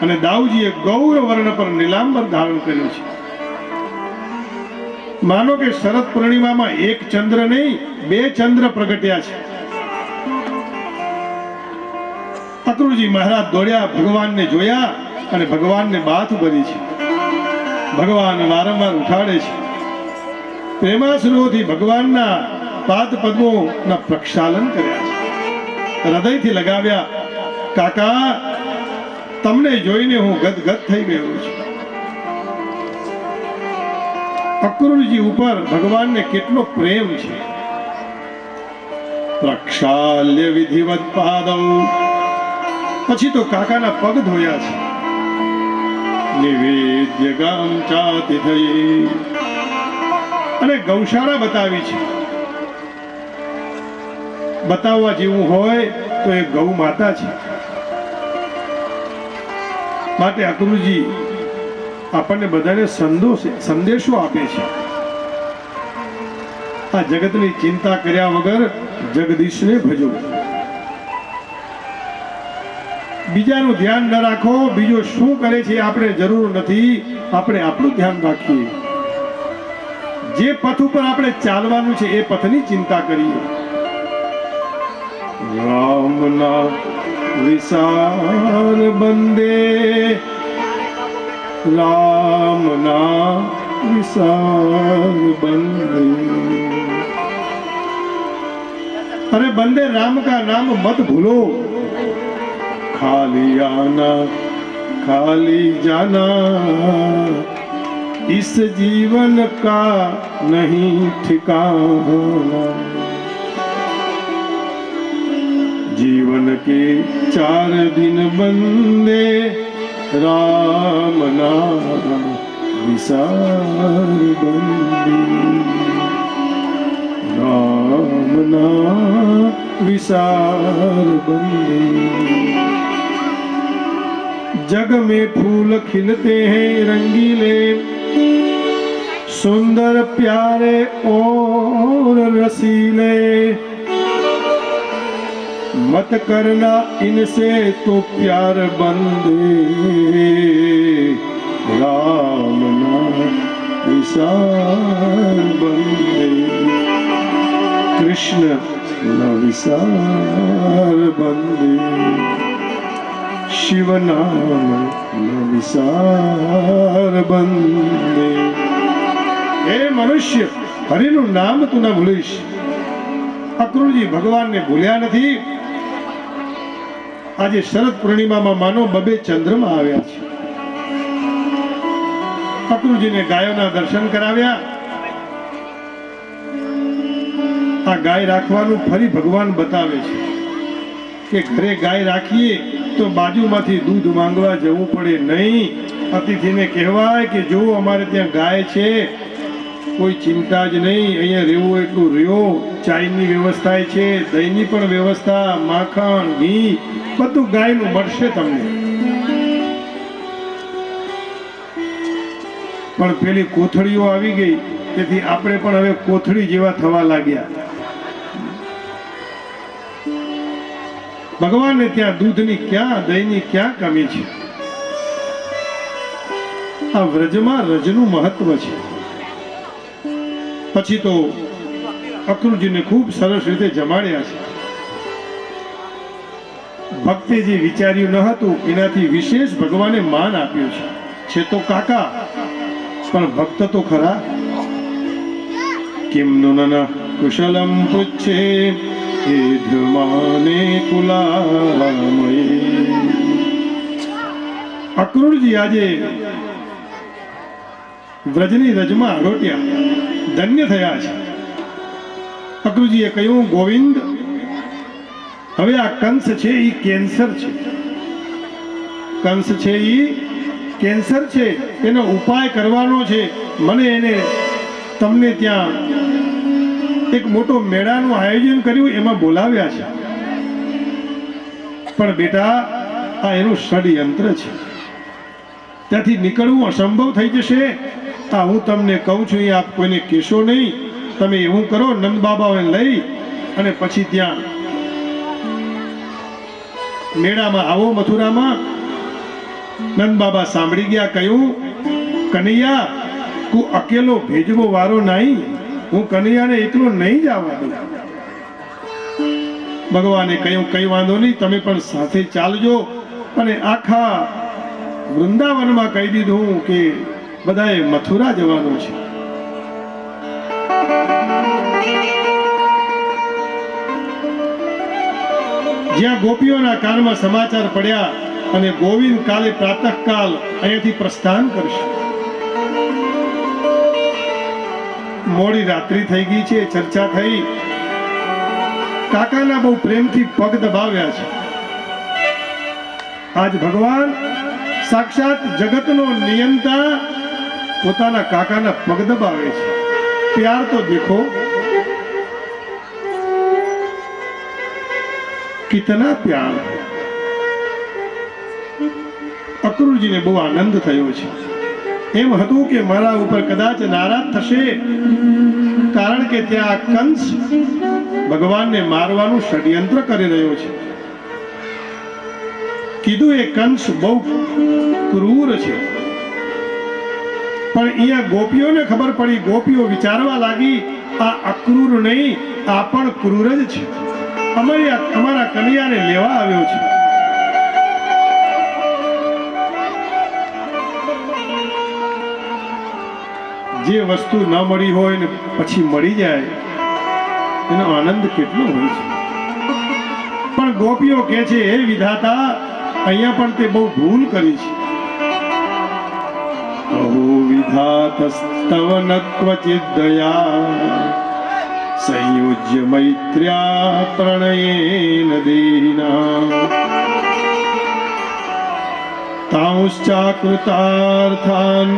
અને દાઉજીએ ગૌર વર્ણ પર નીલાંબર ધારણ કર્યું છે. માનો કે શરદ પૂર્ણિમામાં એક ચંદ્ર નહીં, બે ચંદ્ર પ્રગટ્યા છે. અક્રૂરજી મહારાજ દોડ્યા, ભગવાનને જોયા અને ભગવાનને બાથ ભરી છે. ભગવાન વારંવાર ઉઠાડે છે. પ્રેમાશ્રુઓથી ભગવાનના પાદ પદ્મોના પ્રક્ષાલન કર્યા છે, હૃદયથી લગાવ્યા. કાકા, તમને જોઈને હું ગદગદ થઈ ગયો છું. અક્રૂરજી ઉપર ભગવાનને કેટલો પ્રેમ છે. પ્રક્ષાલ્ય વિધિવત પાદૌ, પછી તો કાકાના પગ ધોયા છે. નિવેદ્ય ગામ ચાતિ થઈ અને ગૌશાળા બતાવી છે. બતાવવા જેવું હોય તો એ ગૌ માતા છે. માટે અક્રૂરજી આપણને બધાને સંદેશો આપે છે. આ જગતની ચિંતા કર્યા વગર જગદીશને ભજો. બીજાનું ધ્યાન ન રાખો. બીજો શું કરે છે આપણે જરૂર નથી, આપણે આપણું ધ્યાન રાખીએ. જે પથ ઉપર આપણે ચાલવાનું છે એ પથની ચિંતા કરીએ. રામના વિસાર બંદે, રામના વિસાર બંદે. अरे बंदे राम का नाम मत भूलो, खाली आना खाली जाना, इस जीवन का नहीं ठिकाना. जीवन के 4 दिन बंदे, राम नाम विसार बंदे, राम नाम विसार बंदे. जग में फूल खिलते हैं रंगीले, सुंदर प्यारे और रसीले, मत करना इनसे तो प्यार बंदे, राम नाम विसार बंदे. कृष्ण न विसार बंदे, शिव नाम न विसार बंदे. हे मनुष्य, हरिનું નામ તું ન ભૂલીશ. અક્રૂરજી ભગવાનને ભૂલ્યા નથી. આજે શરદ પૂર્ણિમામાં માનો 2 ચંદ્રમાં આવ્યા છે. અક્રૂરજીને ગાયોના દર્શન કરાવ્યા. આ ગાય રાખવાનું ફરી ભગવાન બતાવે છે કે ઘરે ગાય રાખીએ તો બાજુમાંથી દૂધ માંગવા જવું પડે નહીં. અતિથિને કહેવાય કે જો અમારે ત્યાં ગાય છે, કોઈ ચિંતા જ નહીં, અહીંયા રહેવું એટલું રહ્યો. ચાયની વ્યવસ્થા છે, દહીંની પણ વ્યવસ્થા, માખણ, ઘી બધું ગાયનું મળશે તમને. પણ પેલી કોથળીઓ આવી ગઈ, તેથી આપણે પણ હવે કોથળી જેવા થવા લાગ્યા. ભગવાનને ત્યાં દૂધની ક્યાં, દહીંની ક્યાં કમી છે? આ વ્રજમાં રજનું મહત્વ છે. પછી તો અક્રૂરજીને ખૂબ સરસ રીતે જમાડ્યા છે. ભક્તે જે વિચાર્યું ન હતું એનાથી વિશેષ ભગવાને માન આપ્યું છે તો કાકા પણ ભક્ત તો ખરા. કિમ નો નન કુશલમ પુચ્છે હે ધ્રુમાને કુલામયે. અક્રૂરજી આજે વ્રજની રજમાં આરોટ્યા, ધન્ય થયા છે. અક્રૂરજીએ કહ્યું, ગોવિંદ, હવે આ કંસ છે એ કેન્સર છે. કંસ છે એ કેન્સર છે, એનો ઉપાય કરવાનો છે. મને એને તમને ત્યાં એક મોટો મેળાનું આયોજન કર્યું, એમાં બોલાવ્યા છે. પણ બેટા, આ એનું ષડયંત્ર છે. ત્યાંથી નીકળવું અસંભવ થઈ જશે. આ હું તમને કહું છું, એ આપ કોઈને કહેશો નહીં. તમે એવું કરો, નંદ બાબાને લઈ અને પછી ત્યાં મેળામાં આવો, મથુરામાં. નંદ બાબા સાંભળી ગયા, કહ્યું, કનૈયા, તું અકેલો ભેજવો વારો નહીં, હું કનૈયાને એકલો નહીં જવા દઉં. ભગવાને કહ્યું, કઈ વાંધો નહીં, તમે પણ સાથે ચાલજો. અને આખા વૃંદાવનમાં કહી દીધું કે બધાએ મથુરા જવાનું છે. જ્યાં ગોપીઓના કાનમાં સમાચાર પડ્યા અને ગોવિંદ કાલે પ્રાતઃકાલ અહીંયાથી પ્રસ્થાન કરશે. મોડી રાત્રિ થઈ ગઈ છે, ચર્ચા થઈ. કાકાના બહુ પ્રેમથી પગ દબાવ્યા છે. આજ ભગવાન સાક્ષાત જગતનો નિયંતા પોતાના કાકાના પગ દબાવે છે. પ્યાર તો દેખો, કિતના પ્યાર. અક્રૂરજીને બહુ આનંદ થયો છે. એમ હતું કે મારા ઉપર કદાચ નારાજ થશે, કારણ કે ત્યાં કંસ ભગવાનને મારવાનું ષડયંત્ર કરી રહ્યો છે. કીધું, એ કંસ બહુ ક્રૂર છે. પણ અહીંયા ગોપીઓને ખબર પડી. ગોપીઓ વિચારવા લાગી, આ અક્રૂર નહીં, આ પણ ક્રૂર જ છે. અમારા કનૈયાને લેવા આવ્યો છે. જે વસ્તુ ન મળી હોય ને પછી મળી જાય, એનો આનંદ કેટલો હોય છે. પણ ગોપીઓ કહે છે, હે વિધાતા, અહીંયા પણ તે બહુ ભૂલ કરી છે. અહો વિધાતસ્તવ ન ક્વચિદ દયા સંયુજ્ય મૈત્ર્યા પ્રણયેન દેના તાંશ્ચાકૃતાર્થાન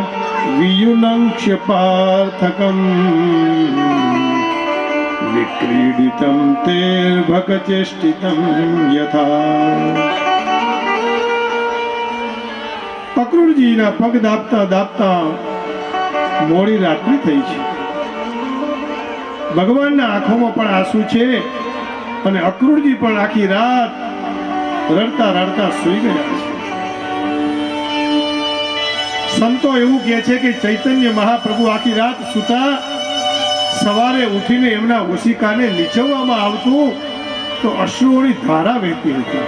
વિયુનંક્ષ્ય પાર્થકમ વિક્રીડિતમ તેર્ભગચેષ્ટિતમ યથા. અક્રૂરજીના પગ દાબતા દાબતા મોડી રાત્રિ થઈ છે. ભગવાનના આંખોમાં પણ આંસુ છે અને અક્રૂરજી પણ આખી રાત રડતા રડતા સૂઈ ગયા છે. સંતો એવું કહે છે કે ચૈતન્ય મહાપ્રભુ આખી રાત સૂતા, સવારે ઉઠીને એમના ઓશિકાને નીચવવામાં આવતું તો અશ્રુઓની ધારા વહેતી હતી.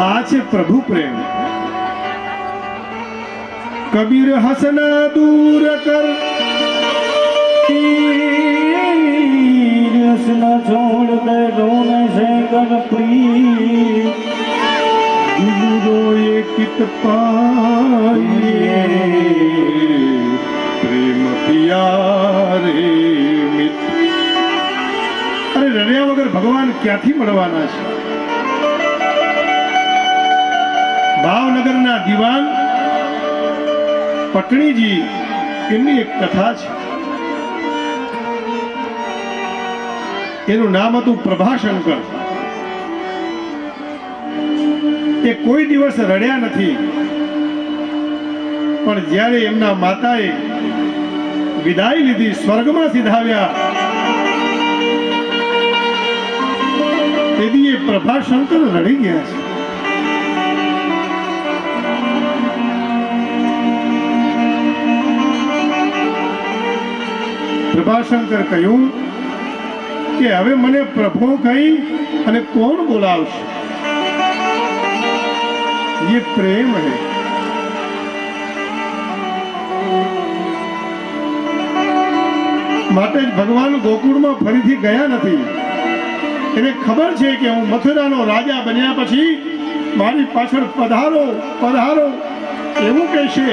આ છે પ્રભુ પ્રેમ. કબીર હસના દૂર કર, હસના છોડ દે રોને સે ગન પ્રી રોએ કિત પાઈએ પ્રેમ પિયારે મિત. અરે રડ્યા વગર ભગવાન ક્યાંથી મળવાના છે? ભાવનગરના દીવાન પટણીજી, એમની એક કથા છે. એનું નામ હતું પ્રભાશંકર. એ કોઈ દિવસ રડ્યા નથી, પણ જ્યારે એમના માતાએ વિદાય લીધી, સ્વર્ગમાં સીધાવ્યા, તેથી એ પ્રભાશંકર રડી ગયા છે. પ્રભાશંકર કહ્યું કે હવે મને પ્રભુ કહી અને કોણ બોલાવશે? ये प्रेम है। માટે જ ભગવાન ગોકુળમાં ફરીથી ગયા નથી. એને ખબર છે કે હું મથુરાનો રાજા બન્યા પછી મારી પાછળ પધારો પધારો એવું કહેશે,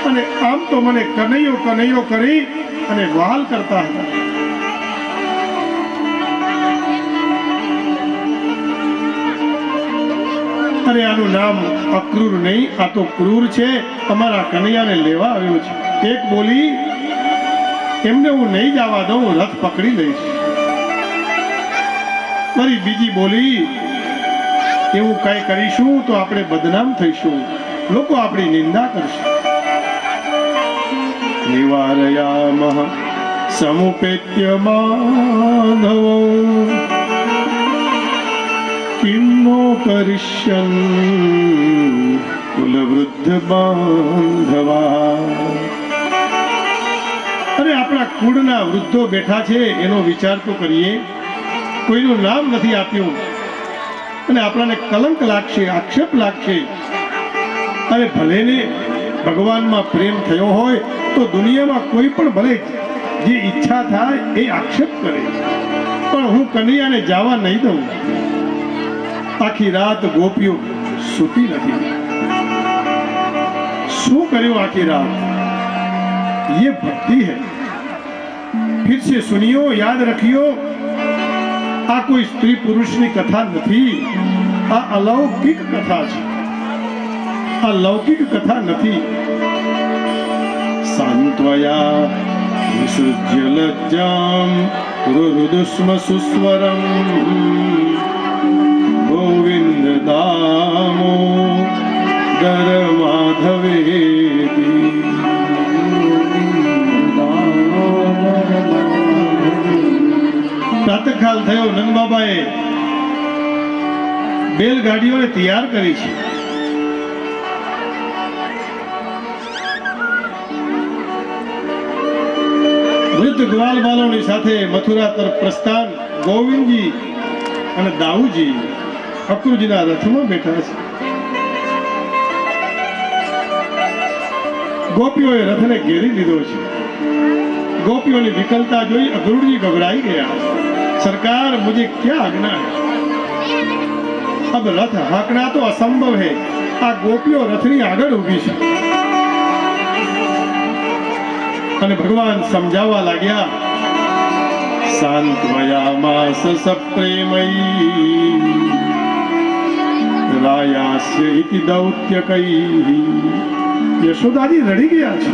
અને આમ તો મને કનૈયો કનૈયો કરી અને વહાલ કરતા હતા. અરે આનું નામ અક્રૂર નહીં, આ તો ક્રૂર છે. અમારા કનૈયાને લેવા આવ્યો છે. એક બોલી, એમને હું નહીં જવા દઉં, રથ પકડી લઈશ. ફરી બીજી બોલી, એવું કઈ કરીશું તો આપણે બદનામ થઈશું, લોકો આપણી નિંદા કરશે. નિવારયામઃ સમુપેત્ય માધવો કિમનો કરિષ્યન કુલવૃદ્ધ બાંધવા. અરે આપણા કુળના વૃદ્ધો બેઠા છે, એનો વિચાર તો કરીએ. કોઈનું નામ નથી આપ્યું અને આપણાને કલંક લાગશે, આક્ષેપ લાગશે. અરે ભલે ને ભગવાનમાં પ્રેમ થયો હોય તો દુનિયામાં કોઈ પણ ભલે જે ઈચ્છા થાય એ આક્ષેપ કરે, પણ હું કનૈયાને જવા નહીં દઉં. આખી રાત ગોપીઓ સૂતી નથી. શું કર્યું આખી રાત? ये भक्ति है. फिर से सुनियो, याद रखियो, આ કોઈ સ્ત્રી પુરુષની કથા નથી, આ અલૌકિક કથા છે, આ લૌકિક કથા નથી. સાંત્વયા વિસૃજ્ય લજ્જામ રુરુદુષ્મ સુસ્વરમ ગોવિંદ દામો દર માધવેતી. પ્રાતઃકાલ થયો. નંદબાબાએ બેલગાડીઓને તૈયાર કરી છે. વૃદ્ધ ગ્વાલ બાલોની સાથે મથુરા તરફ પ્રસ્થાન. ગોવિંદજી અને દાઉજી અક્રૂરજીના રથમાં બેઠા છે. ગોપીઓએ રથને ઘેરી લીધો છે. गोपियों विकलता जोई अक्रूर जी घबराई गया. सरकार मुझे क्या आज्ञा है? अब रथ हाकना तो असंभव है. आ गोपियों रथनी आगळ ऊभी छे અને ભગવાન સમજાવવા લાગ્યા. શાંતમયામાસ સપ્રેમૈ રાયાસ્ય ઇતિ દૌત્યકૈ. યશોદાજી રડી ગયા છે.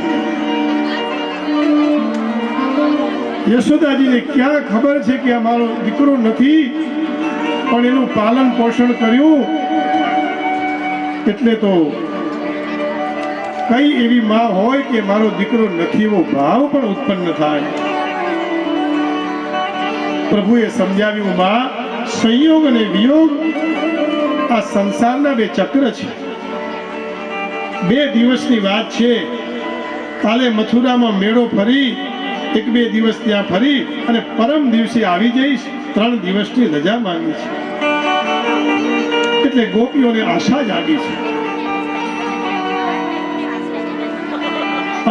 યશોદાજીને ક્યાં ખબર છે કે અમારો દીકરો નથી, પણ એનું પાલન પોષણ કર્યું એટલે તો કઈ એવી માં હોય કે મારો દીકરો નથી એવો ભાવ પણ ઉત્પન્ન થાય. પ્રભુએ સમજાવ્યું, માં સંયોગ અને વિયોગ આ સંસારના બે ચક્ર છે. 2 દિવસની વાત છે. કાલે મથુરામાં મેળો ફરી 1-2 દિવસ ત્યાં ફરી અને પરમ દિવસે આવી જઈશ. 3 દિવસની રજા માંગી છે. એટલે ગોપીઓને આશા જાગી છે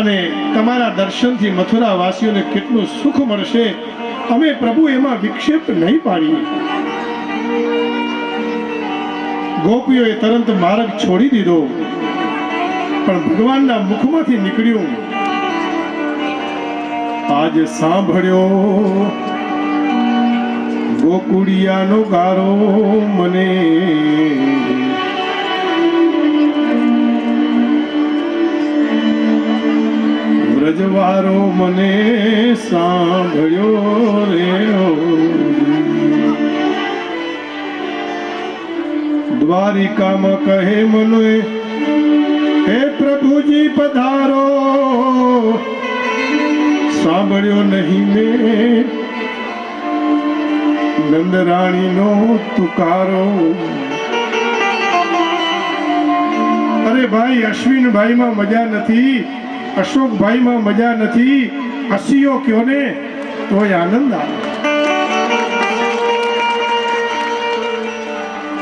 અને તમારા દર્શનથી મથુરા વાસીઓને કેટલું સુખ મળશે. અમે પ્રભુ એમાં વિક્ષેપ નહીં પાડીએ. ગોપીઓએ તરત માર્ગ છોડી દીધો, પણ ભગવાનના મુખમાંથી નીકળ્યું, આજ સાંભળ્યો ગોકુળિયાનો ગારો મને. વ્રજવારો મને સાંભળ્યો રે. દ્વારિકામાં કહે મને, હે પ્રભુજી પધારો. સાંભળ્યો નહીં મેં નંદરાણીનો તુકારો. અરે ભાઈ, અશ્વિનભાઈમાં મજા નથી, અશોકભાઈમાં મજા નથી. અસીઓ કયો ને તોય આનંદ આવે.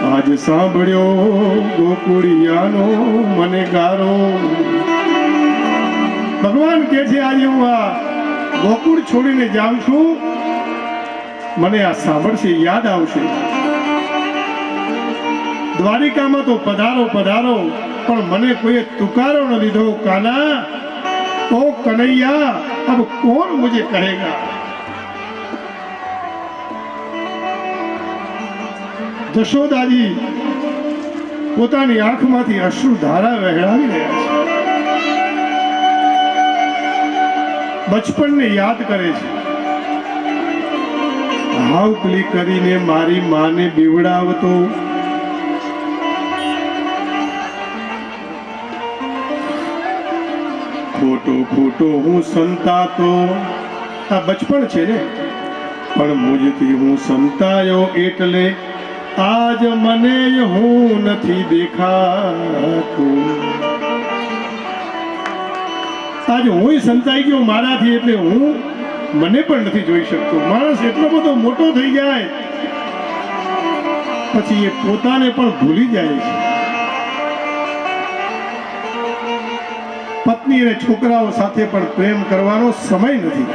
આજ સાંભળ્યો ગોકુળિયાનો મને ગારો. ભગવાન કે છે આજે હું આ ગોકુળ છોડીને જાઉં છું, મને આ સાંભળશે, યાદ આવશે. દ્વારિકામાં તો પધારો પધારો, પણ મને કોઈએ તુકારો ન દીધો. કાના ઓ કનૈયા, અબ કોણ મુझे કહેગા. જશોદાજી પોતાની આંખમાંથી અશ્રુ ધારા વહેડાવી રહ્યા છે. બચપણને યાદ કરે છે. હાવકલી કરીને મારી માને બીવડાવતો, ખોટો ખોટો હું સંતાતો. આ બચપણ છે ને, પણ મુજથી હું સંતાયો એટલે આજ મને હું નથી દેખાતું. આજ હું સંતાઈ ગયો મારાથી, એટલે હું મને પણ નથી જોઈ શકતો. માણસ એટલો બધો મોટો થઈ જાય પછી એ પોતાને પણ ભૂલી જાય છે. પત્ની અને છોકરાઓ સાથે પણ પ્રેમ કરવાનો સમય નથી.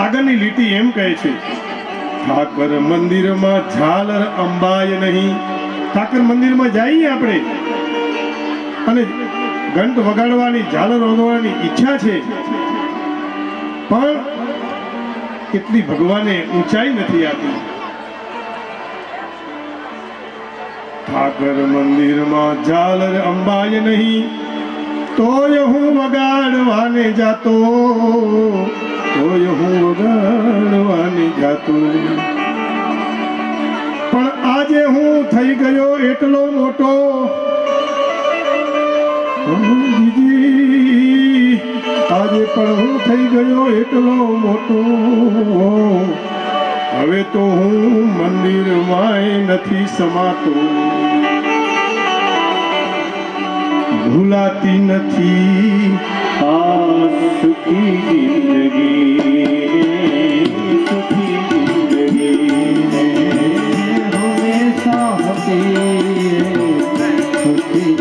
આગળની લીટી એમ કહે છે, ઠાકર મંદિરમાં ઝાલર અંબાય નહીં. ઠાકર મંદિરમાં જઈએ આપણે અને ઘંટ વગાડવાની, ઝાલર વગાડવાની ઈચ્છા છે, પણ કેટલી ભગવાને ઊંચાઈ નથી આપી. ઠાકર મંદિરમાં ઝાલર અંબાય નહીં, તોય હું વગાડવાને જાતો, તોય હું વગાડવાને જાતો. પણ આજે હું થઈ ગયો એટલો મોટો, દીદી આજે પણ હું થઈ ગયો એટલો મોટો. હવે તો હું મંદિરમાં નથી સમાતો. ભૂલાતી નથી આ સુખી જિંદગી, સુખી જિંદગી હંમેશા હતી. સુખી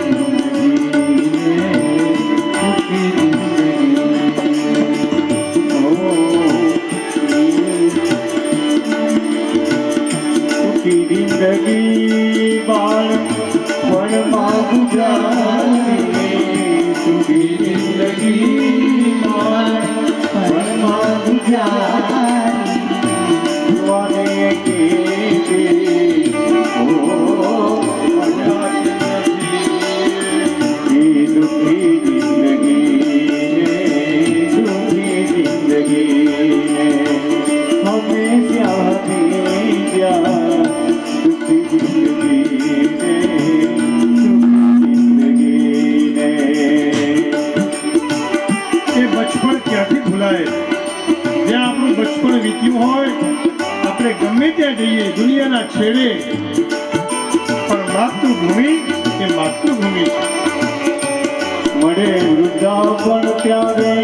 જિંદગી બાળ વનમાં ગુજારી. સુખી જિંદગી બાળ વનમાં ગુજારી. વાને કે દુઃખી જિંદગી, દુઃખી જિંદગી હંમેશા હતી જ્યાં. બચપણ ક્યાંથી ભૂલાય? જ્યાં આપણું બચપણ વીત્યું હોય, આપણે ગમે ત્યાં જઈએ, દુનિયાના છેડે, પણ માતૃભૂમિ એ માતૃભૂમિ છે. મળે વૃદ્ધાપણ ત્યારે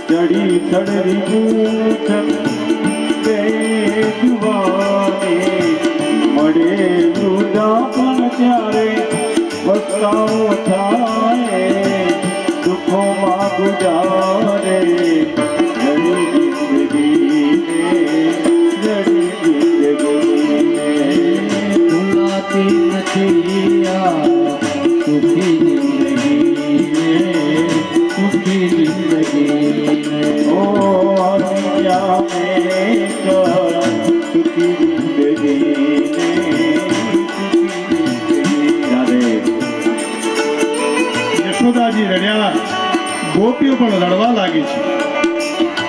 ચડી ચડરી પૂછ તે જુવાને. મળે વૃદ્ધાપણ ત્યારે પસ્તાવો થાય, દુઃખોમાં ગુજારે. જડી જિંદગીને, જડી જિંદગીને ભૂલાતી નથી આ સુખી જિંદગીને, સુખી જિંદગીને. ઓ અનિયા મેં સુખી જિંદગીને, યશોદાજી રડ્યા, ગોપીઓ પણ લડવા લાગી છે.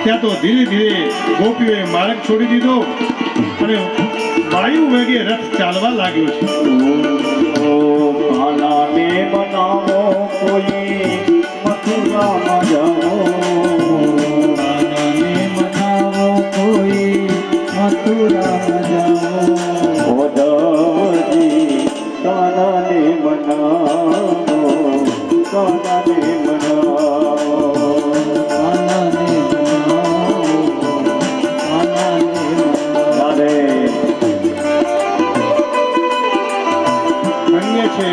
ત્યાં તો ધીરે ધીરે ગોપીઓએ માર્ગ છોડી દીધો અને વાયુ વેગે રથ ચાલવા લાગ્યો છે. કાનાને બનાવો કોઈ મથુરામાં જાઓ, કાનાને બનાવો કોઈ મથુરામાં જાઓ. ઓદવજી કાનાને મનાવો કાનાને મનાવો કાનાને મનાવો કાનાને મનાવો ધન્ય છે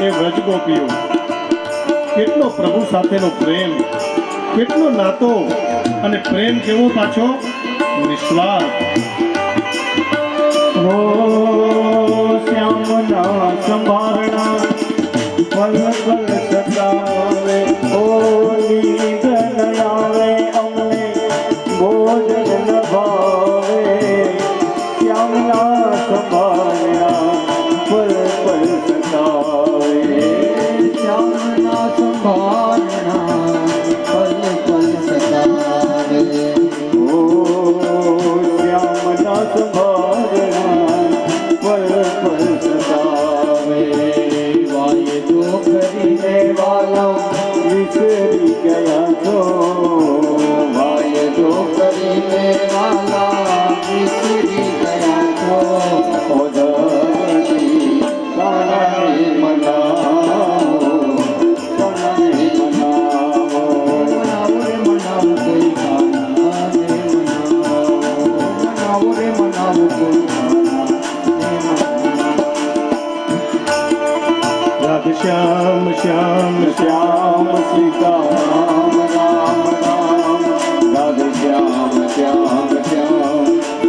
એ વ્રજગોપીઓ, કેટલો પ્રભુ સાથેનો પ્રેમ, કેટલો નાતો, અને પ્રેમ કેવો પાછો નિસ્વાર્થ. ઓ શ્યામના સંભારણા પલ પલ સતાવે ઓ નીંદ ન આવે અમને ભોજન ન ભાવે શ્યામના સંભારણા પલ પલ સતાવે શ્યામના સંભારણા પલ પલ સતાવે ઓ શ્યામના સંભારણા પલ પલ સતાવે વાયદો કરીને વાલા વિસરી ગયા છો વાયદો કરીને વાલા વિસરી ગયા છો ઓધરતી કાનાને મનાવો કાનાને મનાવો મનાવો રે મનાવો કોઈ કાનાને મનાવો મનાવો રે મનાવો કોઈ રાધે શ્યામ શ્યામ શ્યામ સીતારામ રામ રામ રાધે શ્યામ શ્યામ શ્યામ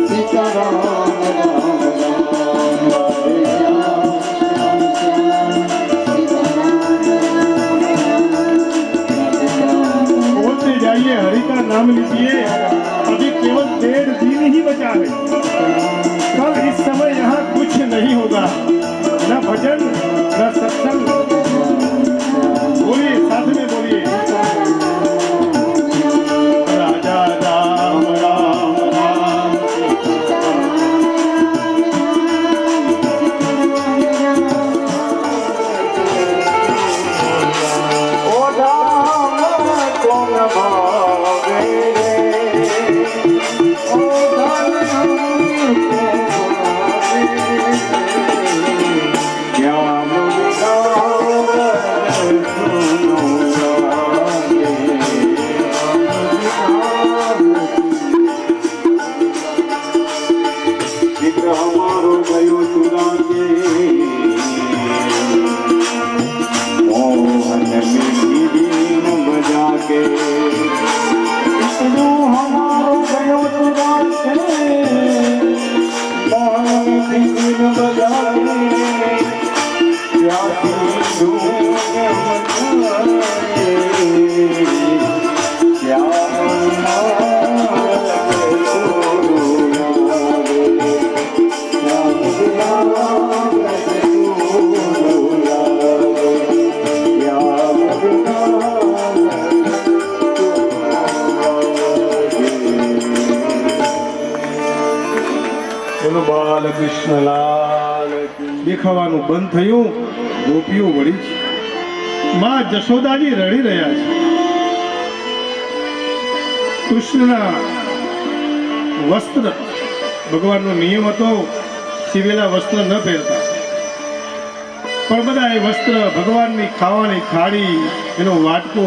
સીતારામ રામ રામ રાધે શ્યામ શ્યામ શ્યામ સીતારામ રાધે श्याम बोलते जाइए, हरि का नाम लीजिए. अभी केवल 1.5 दिन ही बचा है. कल इस समय यहाँ कुछ नहीं होगा, न भजन न सत्संग. बोलिए, साथ में बोलिए. राजा राम राम राम ओ राम कौन भावे रे ओ राम कौन भावे क्या मुझा सुनो रागे चित्र हमारो गयो सुरागे मोहन मीठी बीन बजा के इतनो हमारो गयो तुरान के मोहन मीठी बीन बजा के प्यासी धूप मचाए क्या બોલો બાલકૃષ્ણલાલ. દેખાવાનું બંધ થયું, ગોપીઓ વળી છે. માં જશોદાજી રડી રહ્યા છે. કૃષ્ણના વસ્ત્ર, ભગવાનનો નિયમ હતો સીવેલા વસ્ત્ર ન પહેરતા, પણ બધા એ વસ્ત્ર, ભગવાનની ખાવાની થાળી, એનો વાટકો,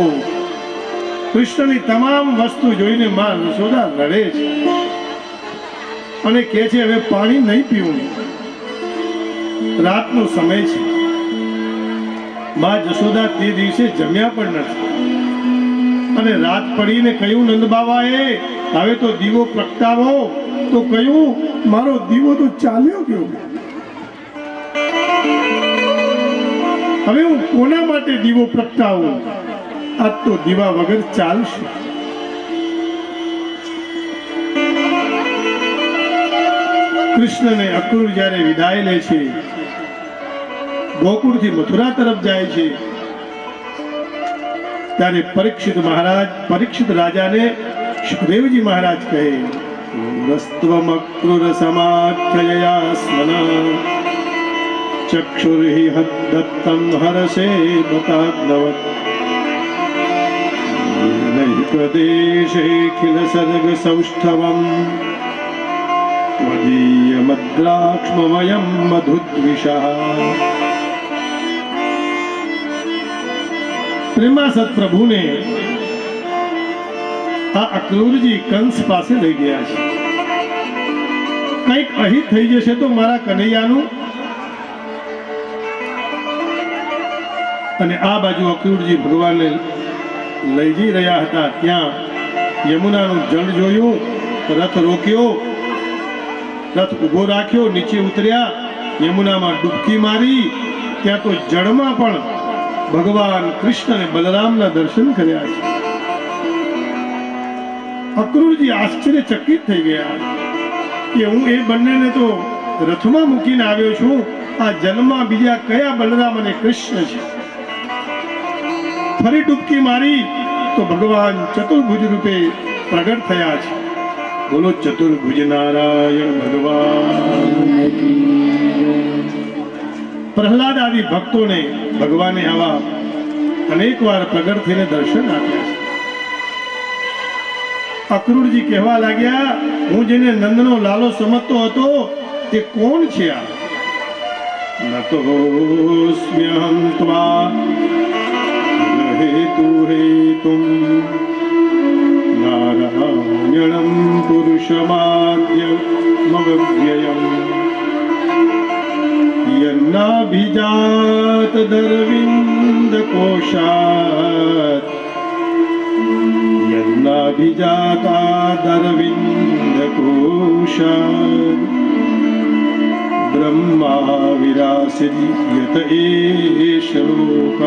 કૃષ્ણની તમામ વસ્તુ જોઈને માં જશોદા રડે છે અને કહે છે હવે પાણી નહીં પીવું, રાતનો સમય છે. માં જશોદા તે દિવસે જમ્યા પણ નથી અને રાત પડીને કહ્યું નંદ બાવાએ હવે તો દીવો પ્રગટાવો. તો કહ્યું મારો દીવો તો ચાલ્યો ગયો, હવે હું કોના માટે દીવો પ્રગટાવું? આજ તો દીવા વગર ચાલશે. કૃષ્ણને અક્રૂર જ્યારે વિદાય લે છે, ગોકુળથી મથુરા તરફ જાય છે, ત્યારે પરીક્ષિત રાજાને સુખદેવજી મહારાજ કહે રસ્ત્વમક્રૂર સમાખ્યયા સ્મના ચક્ષુર્હિ દત્તમ હરસે બતાગ્નવત પ્રદેશેખિલ સર્ગ સૌષ્ઠવમ ત્વદીયમદ્રાક્ષ્મવયં મધુદ્વિષા પ્રેમાસત પ્રભુને આ અક્રૂરજી કંસ પાસે લઈ ગયા છે. કંઈક અહિત થઈ જશે તો મારા કનૈયાનું. અને આ બાજુ અક્રૂરજી ભગવાનને લઈ જઈ રહ્યા હતા. ત્યાં યમુનાનું જળ જોયું, રથ રોક્યો, રથ ઉભો રાખ્યો, નીચે ઉતર્યા, યમુનામાં ડૂબકી મારી. ત્યાં તો જળમાં પણ ભગવાન કૃષ્ણ અને બલરામના દર્શન કર્યા છે. અક્રૂરજી આશ્ચર્યચકિત થઈ ગયા કે હું એ બંનેને તો રથમાં મૂકીને આવ્યો છું, આ જલમાં બીજા કયા બલરામ અને કૃષ્ણ છે? ફરી ડૂબકી મારી તો ભગવાન ચતુર્ભુજ રૂપે પ્રગટ થયા છે. બોલો ચતુર્ભુજ નારાયણ ભગવાન. પ્રહલાદ આદિ ભક્તોને ભગવાને આવા અનેક વાર પ્રગટ થઈને દર્શન આપ્યા છે. અક્રૂરજી કહેવા લાગ્યા, હું જેને નંદનો લાલો સમજતો હતો તે કોણ છે? આ નતોસ્મ્યહં ત્વા હેતુ હેતુમ નારાયણં પુરુષમાદ્યમવ્યયમ યન્નાભિજાત દર્વિન્દ કોશાત યન્નાભિજાતાદરવિન્દ કોશાત બ્રહ્મા વિરાસતિ યત એષ લોકઃ.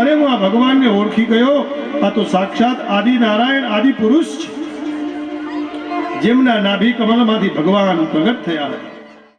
અરે હું આ ભગવાનને ઓળખી ગયો, આ તો સાક્ષાત આદિ નારાયણ આદિ પુરુષ છે, જેમના નાભી કમલમાંથી ભગવાન પ્રગટ થયા હતા.